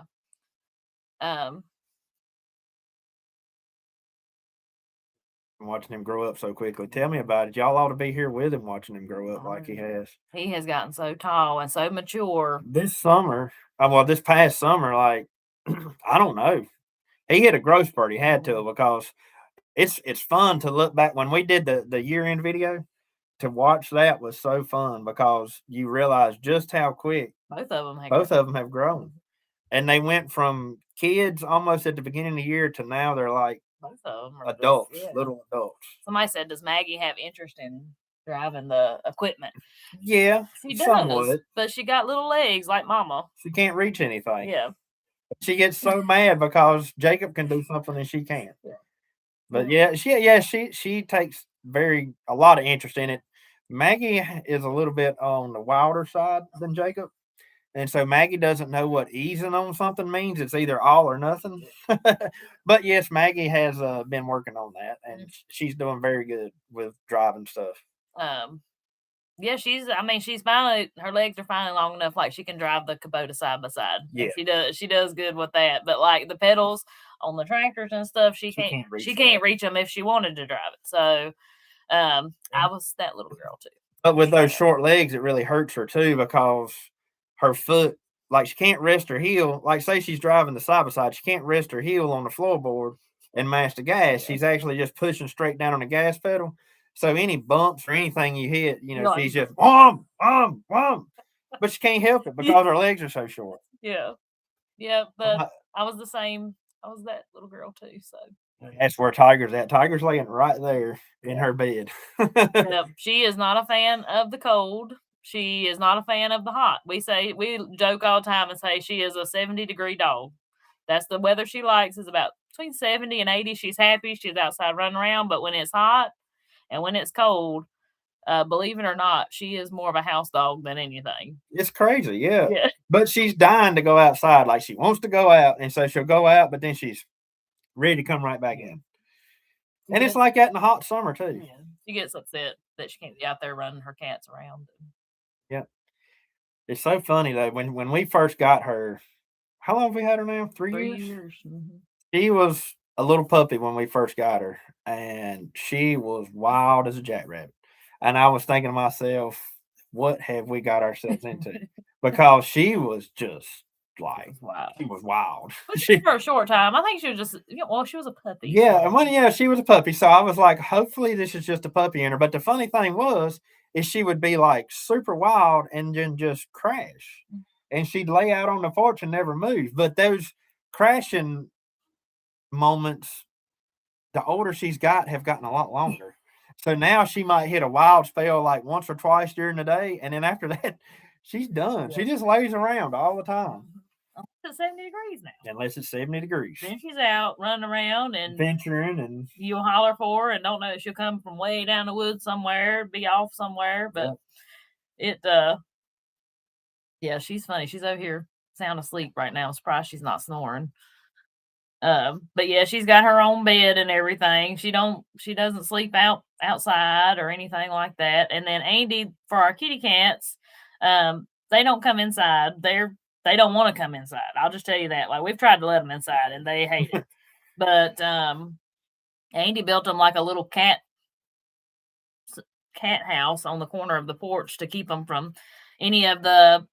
Watching him grow up so quickly. Tell me about it. Y'all ought to be here with him watching him grow up like he has. He has gotten so tall and so mature. This past summer, like, I don't know. He hit a growth spurt. He had to because it's fun to look back. When we did the year-end video, to watch that was so fun because you realize just how quick both of them have grown. And they went from kids almost at the beginning of the year to now they're like, both of them are adults, little adults. Somebody said, does Maggie have interest in driving the equipment? Yeah, she does, somewhat. But she got little legs like Mama. She can't reach anything. Yeah. She gets so mad because Jacob can do something and she can't. Yeah. But she takes a lot of interest in it. Maggie is a little bit on the wilder side than Jacob. And so Maggie doesn't know what easing on something means. It's either all or nothing. But yes, Maggie has been working on that, and she's doing very good with driving stuff. Yeah, she's finally, her legs are finally long enough, like she can drive the Kubota side by side. Yeah, she does good with that. But like the pedals on the tractors and stuff, she can't reach them if she wanted to drive it. So, I was that little girl too. But with those short legs, it really hurts her too because her foot, like she can't rest her heel. Like say she's driving the side by side, she can't rest her heel on the floorboard and mash the gas. Yeah. She's actually just pushing straight down on the gas pedal. So any bumps or anything you hit, you know, You're like, she's just whom, whum, whum. But she can't help it because her legs are so short. yeah. Yeah, but Uh, I was the same. I was that little girl too. So That's where Tiger's at. Tiger's laying right there in her bed. yeah, she is not a fan of the cold. She is not a fan of the hot. We joke all the time and say she is a 70-degree dog. That's the weather she likes, is about between 70 and 80. She's happy. She's outside running around. But when it's hot and when it's cold, believe it or not, she is more of a house dog than anything. It's crazy, yeah. Yeah. But she's dying to go outside. Like she wants to go out, and so she'll go out, but then she's ready to come right back in. And it's like that in the hot summer too. Yeah. She gets upset that she can't be out there running her cats around. Yeah. It's so funny though. When we first got her, how long have we had her now? 3 years? Mm-hmm. She was a little puppy when we first got her, and she was wild as a jackrabbit. And I was thinking to myself, what have we got ourselves into? Because she was just like, Wow. she was wild. For a short time. I think she was just, well, she was a puppy. Yeah, and she was a puppy. So I was like, hopefully this is just a puppy in her. But the funny thing is she would be like super wild and then just crash. And she'd lay out on the porch and never move. But those crashing moments, the older she's got, have gotten a lot longer. So now she might hit a wild spell like once or twice during the day, and then after that, she's done. She just lays around all the time. It's 70 degrees now. Unless it's 70 degrees. Then she's out running around and venturing, and you'll holler for her and don't know if she'll come from way down the woods somewhere, be off somewhere. But yeah, she's funny. She's over here sound asleep right now. I'm surprised she's not snoring. But yeah, she's got her own bed and everything. She doesn't sleep outside or anything like that. And then Andy, for our kitty cats, they don't come inside. They don't want to come inside. I'll just tell you that. Like, we've tried to let them inside and they hate it. But Andy built them like a little cat house on the corner of the porch to keep them from any of the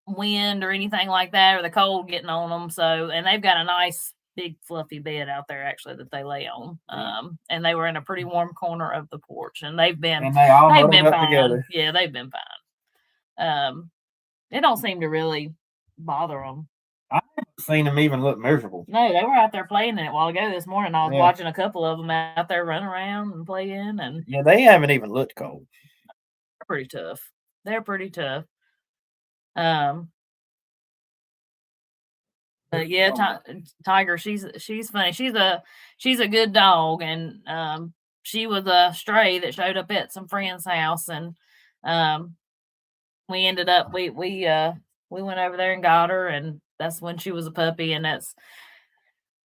wind or anything like that, or the cold getting on them. So, and they've got a nice big fluffy bed out there actually that they lay on. And they were in a pretty warm corner of the porch, and they've been fine. Together. Yeah, they've been fine. It don't seem to really bother them. I haven't seen them even look miserable. No, they were out there playing in it a while ago this morning. I was watching a couple of them out there running around and playing, and yeah, they haven't even looked cold. They're pretty tough. They're pretty tough. But yeah, Tiger, she's funny. She's a good dog, and she was a stray that showed up at some friend's house, and we ended up we went over there and got her, and that's when she was a puppy, and that's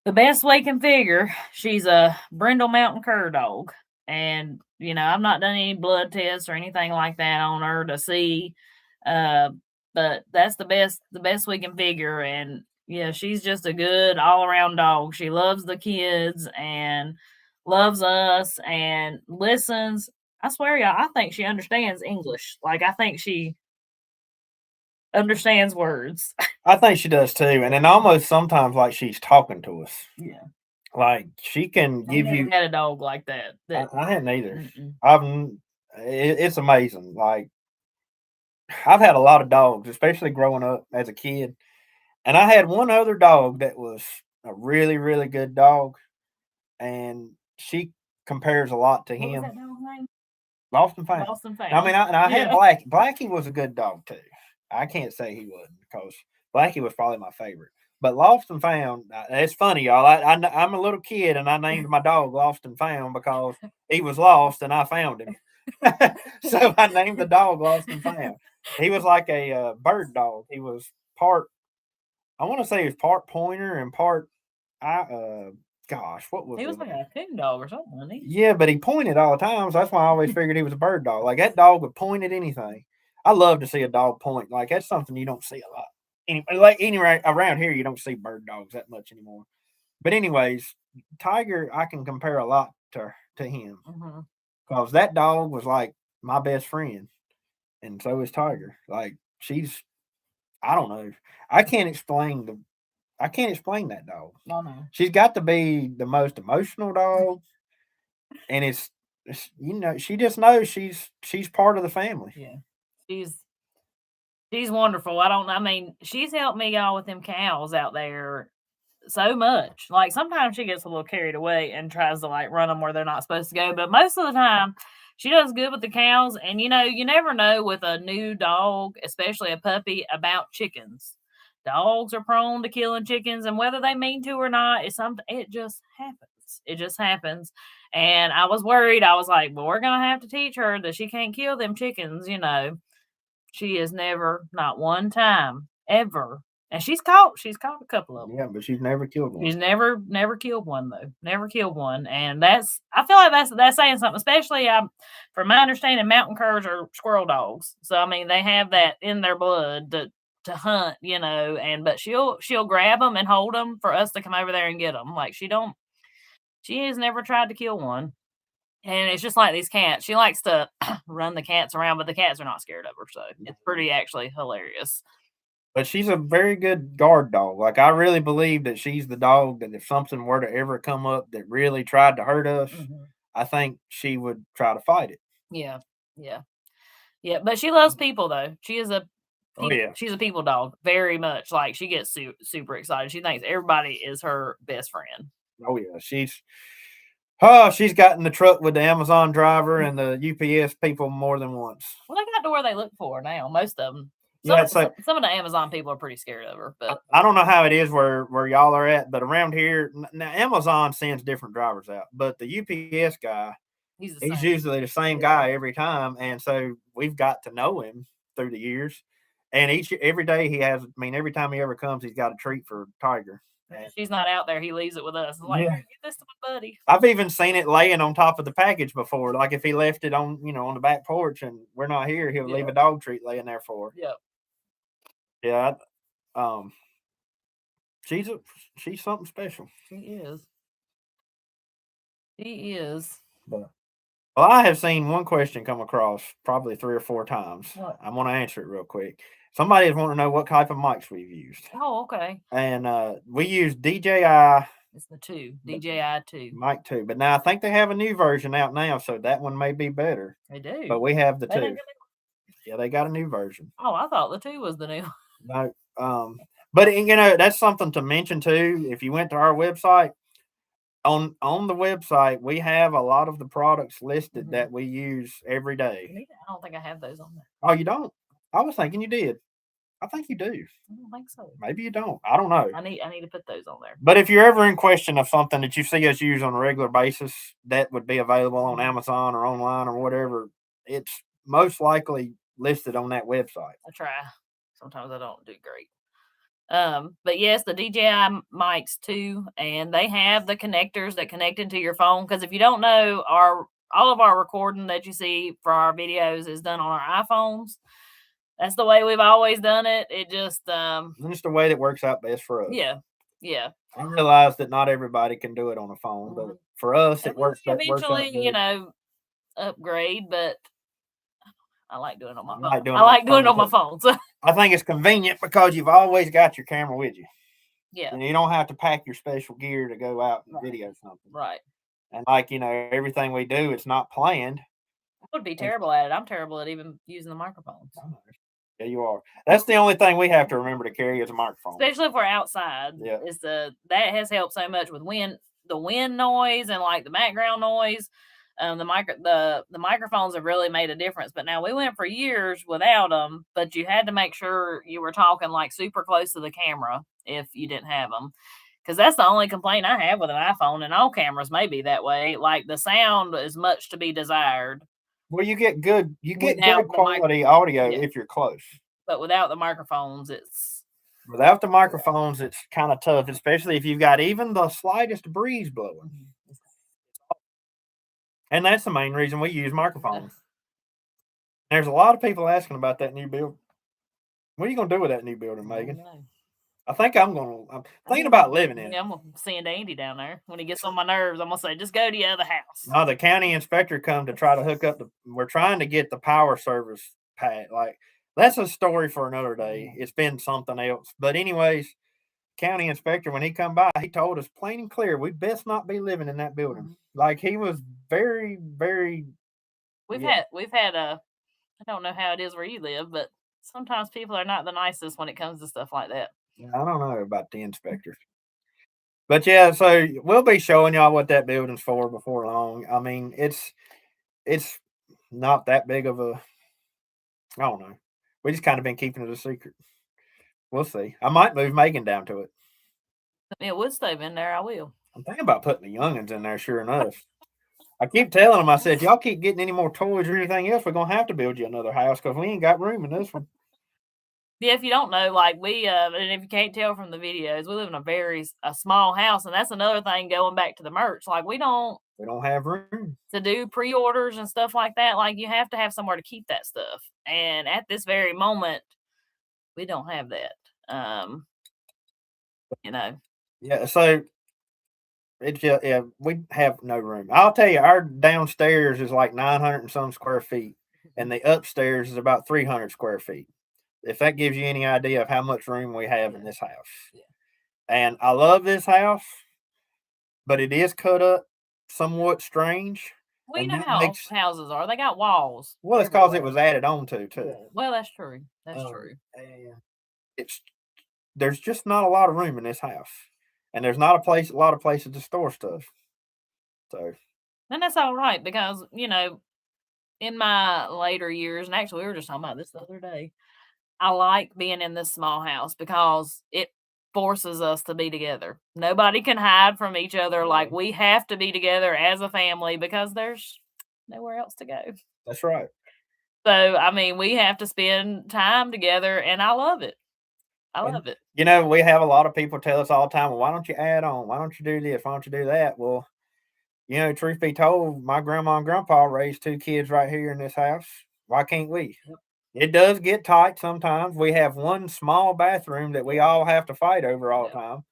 the best we can figure. She's a Brindle Mountain Cur dog, and I've not done any blood tests or anything like that on her to see, but that's the best we can figure. And yeah, she's just a good all-around dog. She loves the kids and loves us and listens. I swear, y'all, I think she understands English. Like, I think she understands words. I think she does too. And then almost sometimes like she's talking to us. Yeah. Like she can give you. Had a dog like that. I hadn't either. It's amazing. Like, I've had a lot of dogs, especially growing up as a kid. And I had one other dog that was a really, really good dog. And she compares a lot to him. What was that dog's name? Lost and Found. Lost and Found. I mean, I had Blackie. Blackie was a good dog too. I can't say he wasn't, because Blackie was probably my favorite. But Lost and Found, it's funny, y'all. I'm a little kid, and I named my dog Lost and Found because he was lost and I found him. So I named the dog Lost and Found. He was like a bird dog. He was part, I want to say he was part pointer and part, what was he? Was like a coon dog or something, wasn't he? Yeah, but he pointed all the time, so that's why I always figured he was a bird dog. Like, that dog would point at anything. I love to see a dog point. Like, that's something you don't see a lot. Anyway, around here, you don't see bird dogs that much anymore. But anyways, Tiger, I can compare a lot to him. Because that dog was like my best friend. And so is Tiger. Like, she's I don't know. I can't explain that dog. No, no. She's got to be the most emotional dog, and it's she just knows she's part of the family. Yeah, she's wonderful. I mean, she's helped me all with them cows out there so much. Like sometimes she gets a little carried away and tries to like run them where they're not supposed to go, but most of the time she does good with the cows. And you never know with a new dog, especially a puppy, about chickens. Dogs are prone to killing chickens, and whether they mean to or not, it just happens. It just happens. And I was worried. I was like, well, we're gonna have to teach her that she can't kill them chickens, She has never, not one time, ever. And she's caught a couple of them. Yeah, but she's never killed one. She's never killed one though. Never killed one. And I feel like that's saying something, especially from my understanding, mountain curs are squirrel dogs. So I mean they have that in their blood to hunt, but she'll grab them and hold them for us to come over there and get them. Like she has never tried to kill one. And it's just like these cats. She likes to run the cats around, but the cats are not scared of her. So it's pretty actually hilarious. But she's a very good guard dog. Like I really believe that she's the dog that if something were to ever come up that really tried to hurt us, I think she would try to fight it. Yeah. Yeah. Yeah. But she loves people though. She is she's a people dog very much. Like she gets super excited. She thinks everybody is her best friend. Oh yeah. She's got in the truck with the Amazon driver and the UPS people more than once. Well, they got to where they look for now. Most of them. Some of the Amazon people are pretty scared of her, but I don't know how it is where y'all are at, but around here now Amazon sends different drivers out, but the UPS guy, he's usually the same guy every time, and so we've got to know him through the years. And every day every time he ever comes, he's got a treat for Tiger. And she's not out there, he leaves it with us. Like, yeah. Get this to my buddy. I've even seen it laying on top of the package before. Like if he left it on the back porch and we're not here, he'll leave a dog treat laying there for her. Yep. Yeah. She's something special. She is. She is. Well, I have seen one question come across probably 3 or 4 times. What? I want to answer it real quick. Somebody is wanting to know what type of mics we've used. Oh, okay. And we use DJI. It's the 2, DJI 2. Mic 2. But now I think they have a new version out now, so that one may be better. They do. But we have the 2. Yeah, they got a new version. Oh, I thought the 2 was the new. No. But that's something to mention too. If you went to our website, on the website, we have a lot of the products listed that we use every day. I don't think I have those on there. Oh, you don't? I was thinking you did. I think you do. I don't think so. Maybe you don't. I don't know. I need to put those on there. But if you're ever in question of something that you see us use on a regular basis, that would be available on Amazon or online or whatever. It's most likely listed on that website. I try. Sometimes I don't do great. But yes, the DJI mics too, and they have the connectors that connect into your phone. Because if you don't know, all of our recording that you see for our videos is done on our iPhones. That's the way we've always done it. It just it's the way that works out best for us. Yeah. I realize that not everybody can do it on a phone, but for us, it works. Eventually, upgrade, but I like doing it on my phone. I like doing it on my phone. So I think it's convenient because you've always got your camera with you. Yeah. And you don't have to pack your special gear to go out and video something. Right. And everything we do, it's not planned. I would be terrible at it. I'm terrible at even using the microphones. Yeah, you are. That's the only thing we have to remember to carry is a microphone. Especially if we're outside. Yeah. That has helped so much with the wind noise and like the background noise. The microphones have really made a difference. But now we went for years without them, but you had to make sure you were talking like super close to the camera if you didn't have them. Because that's the only complaint I have with an iPhone, and all cameras may be that way. Like the sound is much to be desired. Well, you get good quality audio if you're close. But without the microphones, it's kind of tough, especially if you've got even the slightest breeze blowing. And that's the main reason we use microphones. There's a lot of people asking about that new build. What are you going to do with that new building, Megan? I think I'm thinking about living in it. Yeah, I'm going to send Andy down there. When he gets on my nerves, I'm going to say, just go to the other house. No, the county inspector come to try to hook up we're trying to get the power service pad. Like That's a story for another day. It's been something else. But anyways, county inspector, when he come by, he told us plain and clear, we best not be living in that building. Like he was very, very. We've had a, I don't know how it is where you live, but sometimes people are not the nicest when it comes to stuff like that. I don't know about the inspectors. But yeah, so we'll be showing y'all what that building's for before long. I mean, it's not that big of a. I don't know. We just kind of been keeping it a secret. We'll see. I might move Megan down to it. It would stay in there. I will. I'm thinking about putting the youngins in there. Sure enough, I keep telling them. I said, if y'all keep getting any more toys or anything else, we're gonna have to build you another house because we ain't got room in this one. Yeah, if you don't know, like we, and if you can't tell from the videos, we live in a small house, and that's another thing going back to the merch. Like we don't have room to do pre-orders and stuff like that. Like you have to have somewhere to keep that stuff, and at this very moment, we don't have that. You know. Yeah, so it's just, yeah, we have no room. I'll tell you, our downstairs is like 900 and some square feet, and the upstairs is about 300 square feet. If that gives you any idea of how much room we have in this house. Yeah. And I love this house, but it is cut up somewhat strange. Well, you know how houses are. They got walls. Well, it's because it was added on to, too. Well, that's true. That's true. There's just not a lot of room in this house. And there's not a lot of places to store stuff. So. And that's all right because, you know, in my later years, and actually we were just talking about this the other day, I like being in this small house because it forces us to be together. Nobody can hide from each other. Like we have to be together as a family because there's nowhere else to go. That's right. So, I mean, we have to spend time together and I love it. I love it. You know, we have a lot of people tell us all the time, well, why don't you add on? Why don't you do this? Why don't you do that? Well, you know, truth be told, my grandma and grandpa raised 2 kids right here in this house. Why can't we? Yep. It does get tight sometimes. We have one small bathroom that we all have to fight over all the time.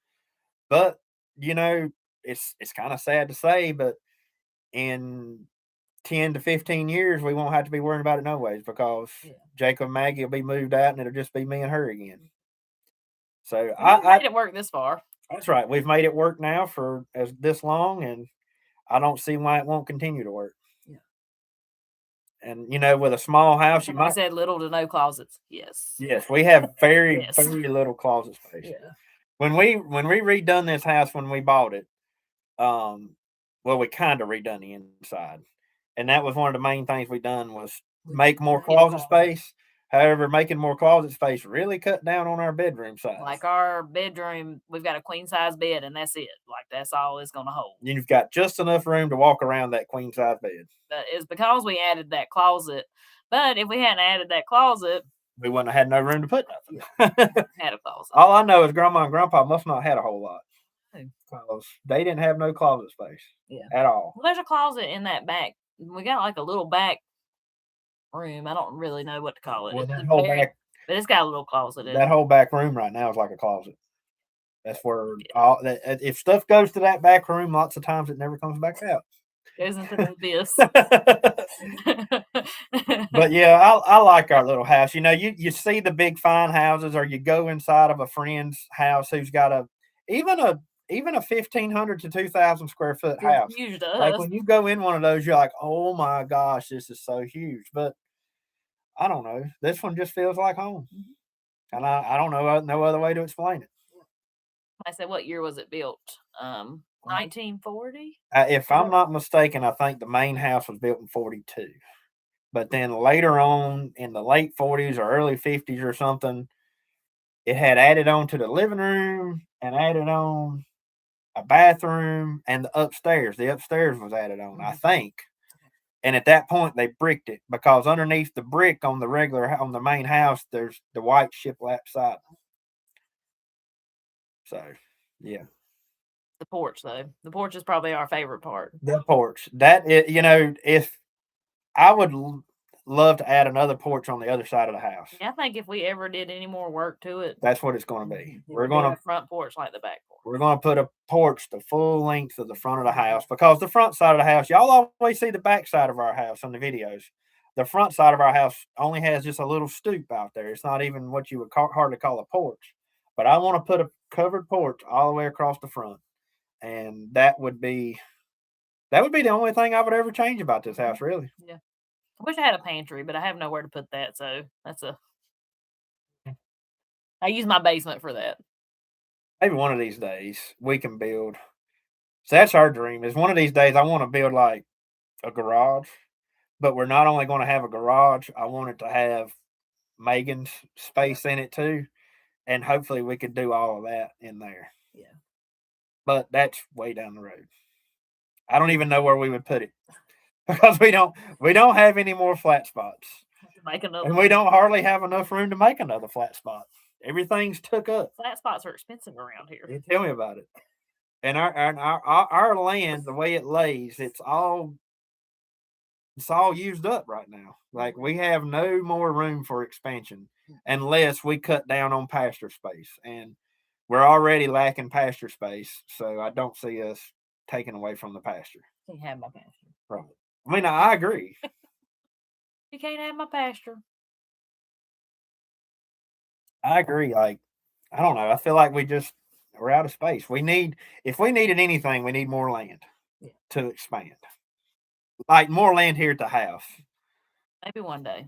But, you know, it's kind of sad to say, but in 10 to 15 years, we won't have to be worrying about it no ways because Jacob and Maggie will be moved out and it'll just be me and her again. So I made it work this far. That's right. We've made it work now for this long, and I don't see why it won't continue to work. Yeah. And you know, with a small house, you might said little to no closets. Yes. Yes, we have very very little closet space. Yeah. When we redone this house when we bought it, well, we kind of redone the inside, and that was one of the main things we done was make more closet space. However, making more closet space really cut down on our bedroom size. Like our bedroom, we've got a queen size bed, and that's it. Like that's all it's going to hold. You've got just enough room to walk around that queen size bed. That is because we added that closet. But if we hadn't added that closet, we wouldn't have had no room to put nothing. Had a closet. All I know is Grandma and Grandpa must not have had a whole lot. Because they didn't have no closet space. At all. Well, there's a closet in that back. We got like a little back room. I don't really know what to call it. Well, that whole back, but it's got a little closet in that whole back room right now is like a closet. That's where all that if stuff goes to that back room, lots of times it never comes back out. Goes into the abyss. But yeah, I like our little house. You know, you see the big fine houses, or you go inside of a friend's house who's got even a 1,500 to 2,000 square foot house. Huge to us. Like when you go in one of those, you're like, oh my gosh, this is so huge. But I don't know. This one just feels like home. And I don't know no other way to explain it. I said, what year was it built? 1940? If I'm not mistaken, I think the main house was built in 42. But then later on in the late 40s or early 50s or something, it had added on to the living room and added on a bathroom and the upstairs. The upstairs was added on, I think. And at that point, they bricked it because underneath the brick on the main house, there's the white shiplap siding. So, yeah. The porch, though. The porch is probably our favorite part. The porch. That is, you know, if I would love to add another porch on the other side of the house. I think if we ever did any more work to it, that's what it's going to be. We're going to front porch like the back porch. We're going to put a porch the full length of the front of the house because the front side of the house, y'all always see the back side of our house on the videos. the front side of our house only has just a little stoop out there. It's not even what you would hardly call a porch. But I want to put a covered porch all the way across the front, and that would be the only thing I would ever change about this house, really. Yeah. I wish I had a pantry, but I have nowhere to put that, so I use my basement for that. Maybe one of these days we can build. So that's our dream. Is one of these days I want to build like a garage, but we're not only going to have a garage. I want it to have Megan's space in it too, and hopefully we could do all of that in there. Yeah. But that's way down the road. I don't even know where we would put it because we don't have any more flat spots. Make another And we don't hardly have enough room to make another flat spot. Everything's took up. Flat spots are expensive around here. Yeah, tell me about it. And our land, the way it lays, it's all used up right now. Like we have no more room for expansion unless we cut down on pasture space. And we're already lacking pasture space, so I don't see us taking away from the pasture. Can't have my pasture. Right. I mean, I agree. You can't have my pasture. I agree. Like, I don't know. I feel like we're out of space. If we needed anything, we need more land to expand. Like more land here at the house. Maybe one day.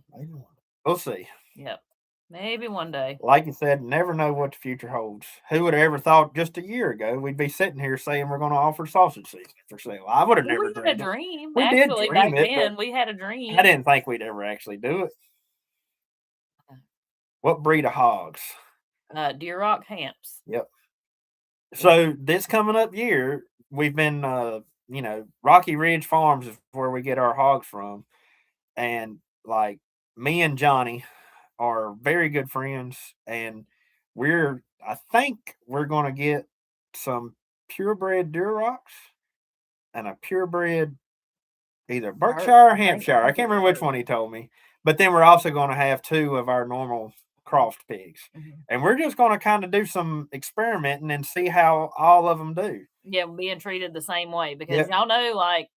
We'll see. Yep. Maybe one day. Like you said, never know what the future holds. Who would have ever thought just a year ago we'd be sitting here saying we're going to offer sausage season for sale? I would have never dreamed. We had a dream. We actually, did dream back it, then, we had a dream. I didn't think we'd ever actually do it. What breed of hogs? Duroc Hamps. Yep. So this coming up year, we've been, Rocky Ridge Farms is where we get our hogs from, and like me and Johnny are very good friends, and I think we're going to get some purebred Durocs and a purebred either Berkshire or Hampshire. I can't remember which one he told me, but then we're also going to have 2 of our normal crossed pigs, and we're just going to kind of do some experimenting and see how all of them do. Yeah, being treated the same way because y'all know, like,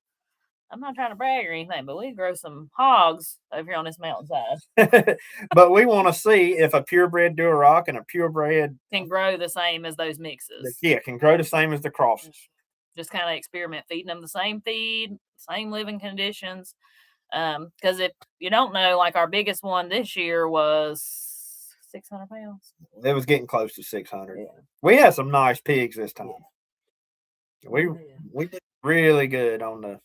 I'm not trying to brag or anything, but we grow some hogs over here on this mountainside. But we want to see if a purebred Duroc and a purebred can grow the same as those mixes. Yeah, can grow the same as the crosses. Just kind of experiment feeding them the same feed, same living conditions. Because if you don't know, like our biggest one this year was 600 pounds. It was getting close to 600. Yeah. We had some nice pigs this time. Yeah. We did really good on the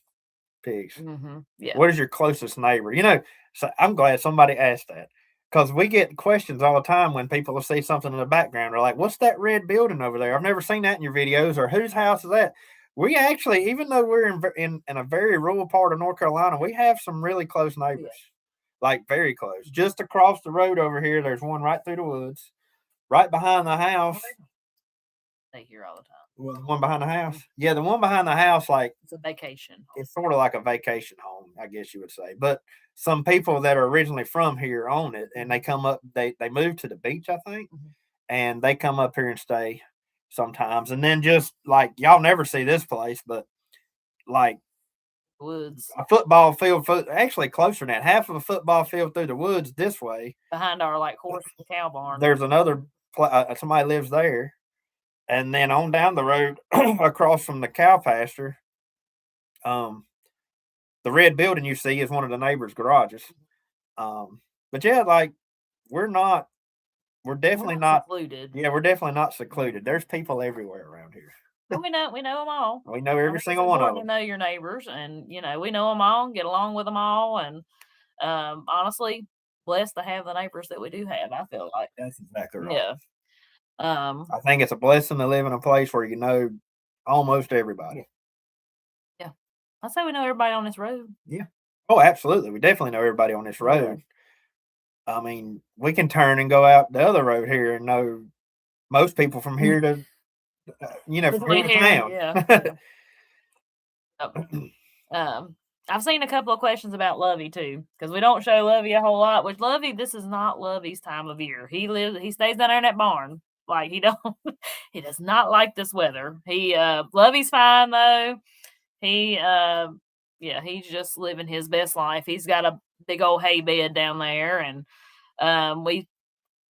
pigs. Mm-hmm. Yeah. What is your closest neighbor? So I'm glad somebody asked that because we get questions all the time when people will see something in the background. They're like, "What's that red building over there? I've never seen that in your videos." Or whose house is that? We actually, even though we're in a very rural part of North Carolina, we have some really close neighbors, like very close. Just across the road over here, there's one right through the woods, right behind the house. They hear all the time. Well, the one behind the house? Yeah, the one behind the house, like it's a vacation. It's sort of like a vacation home, I guess you would say. But some people that are originally from here own it, and they come up. They move to the beach, I think, and they come up here and stay sometimes. And then just like y'all never see this place, but like woods, a football field, actually closer than that, half of a football field through the woods this way behind our like horse and cow barn. There's another somebody lives there. And then on down the road, across from the cow pasture, the red building you see is one of the neighbors' garages. But yeah, like we're definitely not secluded. Yeah, we're definitely not secluded. There's people everywhere around here. We know them all. We know every single one of them. You know your neighbors, and we know them all, and get along with them all, and honestly, blessed to have the neighbors that we do have. I feel like that's exactly right. Yeah. I think it's a blessing to live in a place where you know almost everybody. Yeah. I say we know everybody on this road. Yeah. Oh, absolutely. We definitely know everybody on this road. Yeah. I mean, we can turn and go out the other road here and know most people from here to, from here to town. Yeah. I've seen a couple of questions about Lovey too, because we don't show Lovey a whole lot. Which Lovey, this is not Lovey's time of year. He stays down there in that barn. Like he does not like this weather. Lovey's fine though. He's just living his best life. He's got a big old hay bed down there, and we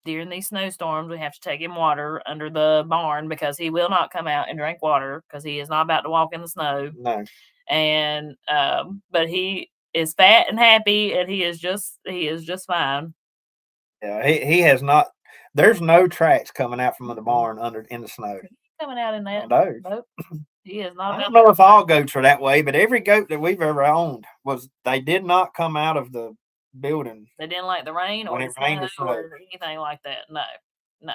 during these snowstorms we have to take him water under the barn because he will not come out and drink water because he is not about to walk in the snow. No. And but he is fat and happy, and he is just fine. Yeah, he has not. There's no tracks coming out from the barn in the snow. Coming out in that. Those. Nope. He is not. I don't know if all goats are that way, but every goat that we've ever owned they did not come out of the building. They didn't like the rain or when it rained or snowed. or anything like that. No.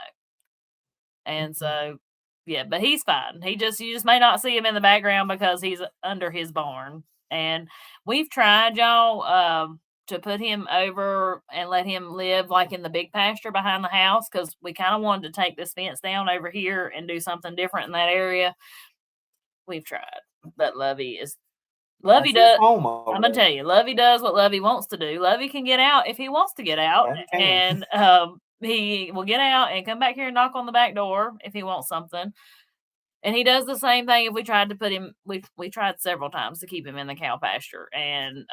And so, yeah, but he's fine. You just may not see him in the background because he's under his barn. And we've tried, y'all, to put him over and let him live like in the big pasture behind the house because we kind of wanted to take this fence down over here and do something different in that area. We've tried, but Lovey does. I'm gonna tell you, Lovey does what Lovey wants to do. Lovey can get out if he wants to get out, and he will get out and come back here and knock on the back door if he wants something. And he does the same thing if we tried to put him. We tried several times to keep him in the cow pasture, and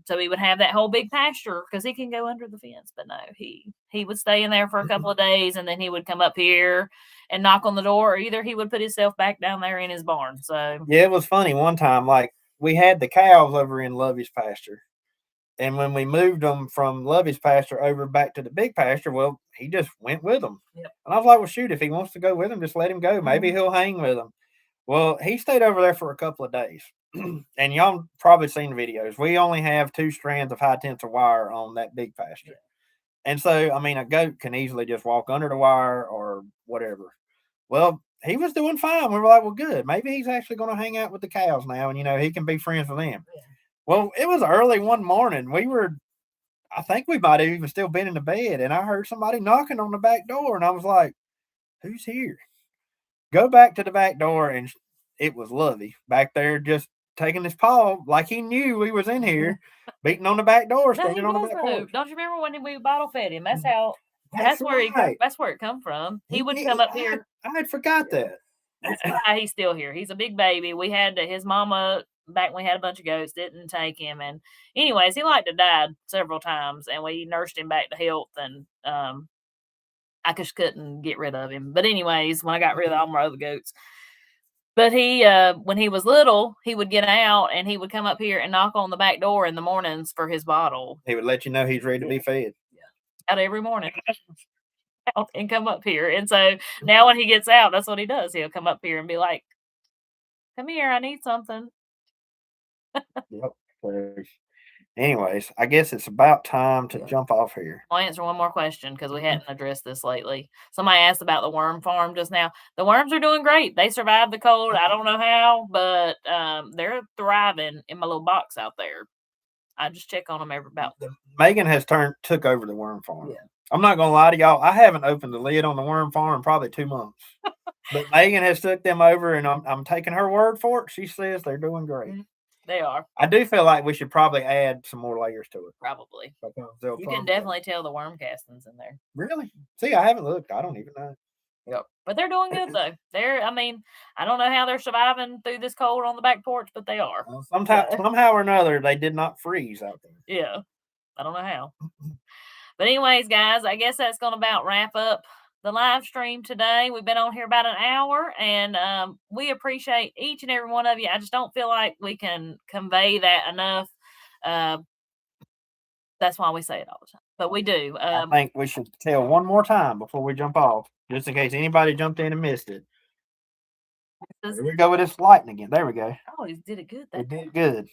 so he would have that whole big pasture because he can go under the fence. But no, he would stay in there for a couple of days, and then he would come up here and knock on the door, or either he would put himself back down there in his barn. So yeah, it was funny one time. Like we had the cows over in Lovey's pasture, and when we moved them from Lovey's pasture over back to the big pasture, well, he just went with them. Yep. And I was like, well, shoot, if he wants to go with them, just let him go. Maybe he'll hang with them. Well, he stayed over there for a couple of days. And y'all probably seen the videos. We only have 2 strands of high tensile wire on that big pasture. And so, I mean, a goat can easily just walk under the wire or whatever. Well, he was doing fine. We were like, well, good. Maybe he's actually going to hang out with the cows now, and, he can be friends with them. Yeah. Well, it was early one morning. I think we might have even still been in the bed, and I heard somebody knocking on the back door, and I was like, who's here? Go back to the back door, and it was Lovey back there just taking his paw like he knew we was in here, beating on the back door, standing on the back porch. Don't you remember when we bottle fed him? That's how. That's where it come from. He would come up here. I had forgot that. That's why he's still here. He's a big baby. We had his mama back when we had a bunch of goats didn't take him, and anyways, he like to die several times, and we nursed him back to health, and I just couldn't get rid of him. But anyways, when I got rid of all my other goats. But he, when he was little, he would get out and he would come up here and knock on the back door in the mornings for his bottle. He would let you know he's ready to be fed. Yeah. Out every morning. Out and come up here. And so now when he gets out, that's what he does. He'll come up here and be like, come here, I need something. Yep. Anyways, I guess it's about time to jump off here. I'll answer one more question because we hadn't addressed this lately. Somebody asked about the worm farm just now. The worms are doing great. They survived the cold. I don't know how, but they're thriving in my little box out there. I just check on them every about. Megan has took over the worm farm. Yeah. I'm not gonna lie to y'all. I haven't opened the lid on the worm farm in probably 2 months. But Megan has took them over, and I'm taking her word for it. She says they're doing great. Mm-hmm. They are. I do feel like we should probably add some more layers to it. Probably. You can definitely tell the worm castings in there. Really? See, I haven't looked. I don't even know. Yep. But they're doing good though. I don't know how they're surviving through this cold on the back porch, but they are. Well, somehow or another, they did not freeze out there. Yeah. I don't know how. But anyways, guys, I guess that's going to about wrap up the live stream today. We've been on here about an hour, and we appreciate each and every one of you. I just don't feel like we can convey that enough. That's why we say it all the time, but we do. I think we should tell one more time before we jump off, just in case anybody jumped in and missed it. Here we go with this lighting again. There we go. Oh, he did it good. He did it good.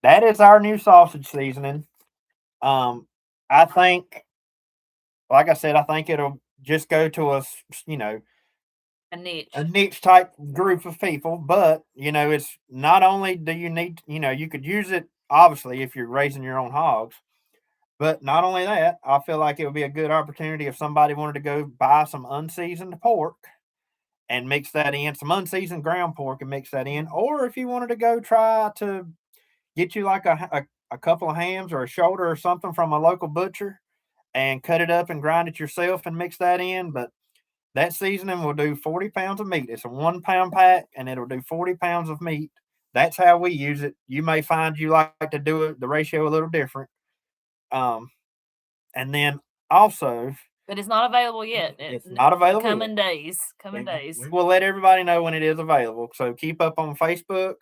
That is our new sausage seasoning. I think, like I said, I think it'll just go to a niche type group of people. But it's not only do you need, you could use it obviously if you're raising your own hogs, but not only that, I feel like it would be a good opportunity if somebody wanted to go buy some unseasoned pork and mix that in, some unseasoned ground pork and mix that in, or if you wanted to go try to get you like a couple of hams or a shoulder or something from a local butcher and cut it up and grind it yourself and mix that in. But that seasoning will do 40 pounds of meat. It's a 1 pound pack and it'll do 40 pounds of meat. That's how we use it. You may find you like to do it, the ratio a little different, And then also, But it's not available yet. it's not available yet. Coming days. Coming days. We will let everybody know when it is available. So keep up on Facebook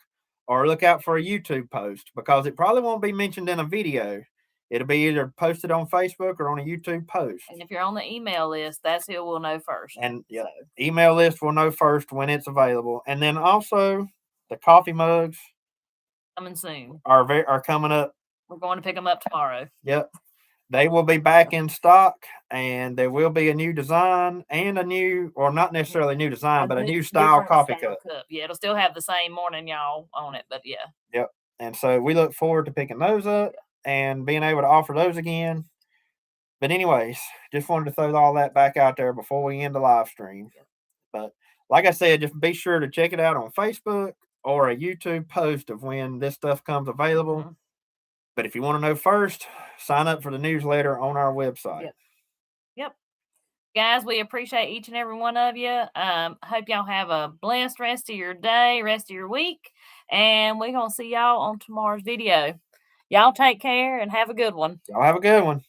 or look out for a YouTube post because it probably won't be mentioned in a video. It'll be either posted on Facebook or on a YouTube post. And if you're on the email list, that's who will know first. And yeah, email list will know first when it's available. And then also the coffee mugs Coming soon. are coming up. We're going to pick them up tomorrow. Yep. They will be back in stock and there will be a new design and a new, or not necessarily new design, but a new style coffee cup. Yeah, it'll still have the same morning y'all on it, but yeah. Yep. And so we look forward to picking those up and being able to offer those again. But anyways, just wanted to throw all that back out there before we end the live stream. But like I said, just be sure to check it out on Facebook or a YouTube post of when this stuff comes available. Mm-hmm. But if you want to know first, sign up for the newsletter on our website. Yep. Guys, we appreciate each and every one of you. Hope y'all have a blessed rest of your day, rest of your week. And we're going to see y'all on tomorrow's video. Y'all take care and have a good one. Y'all have a good one.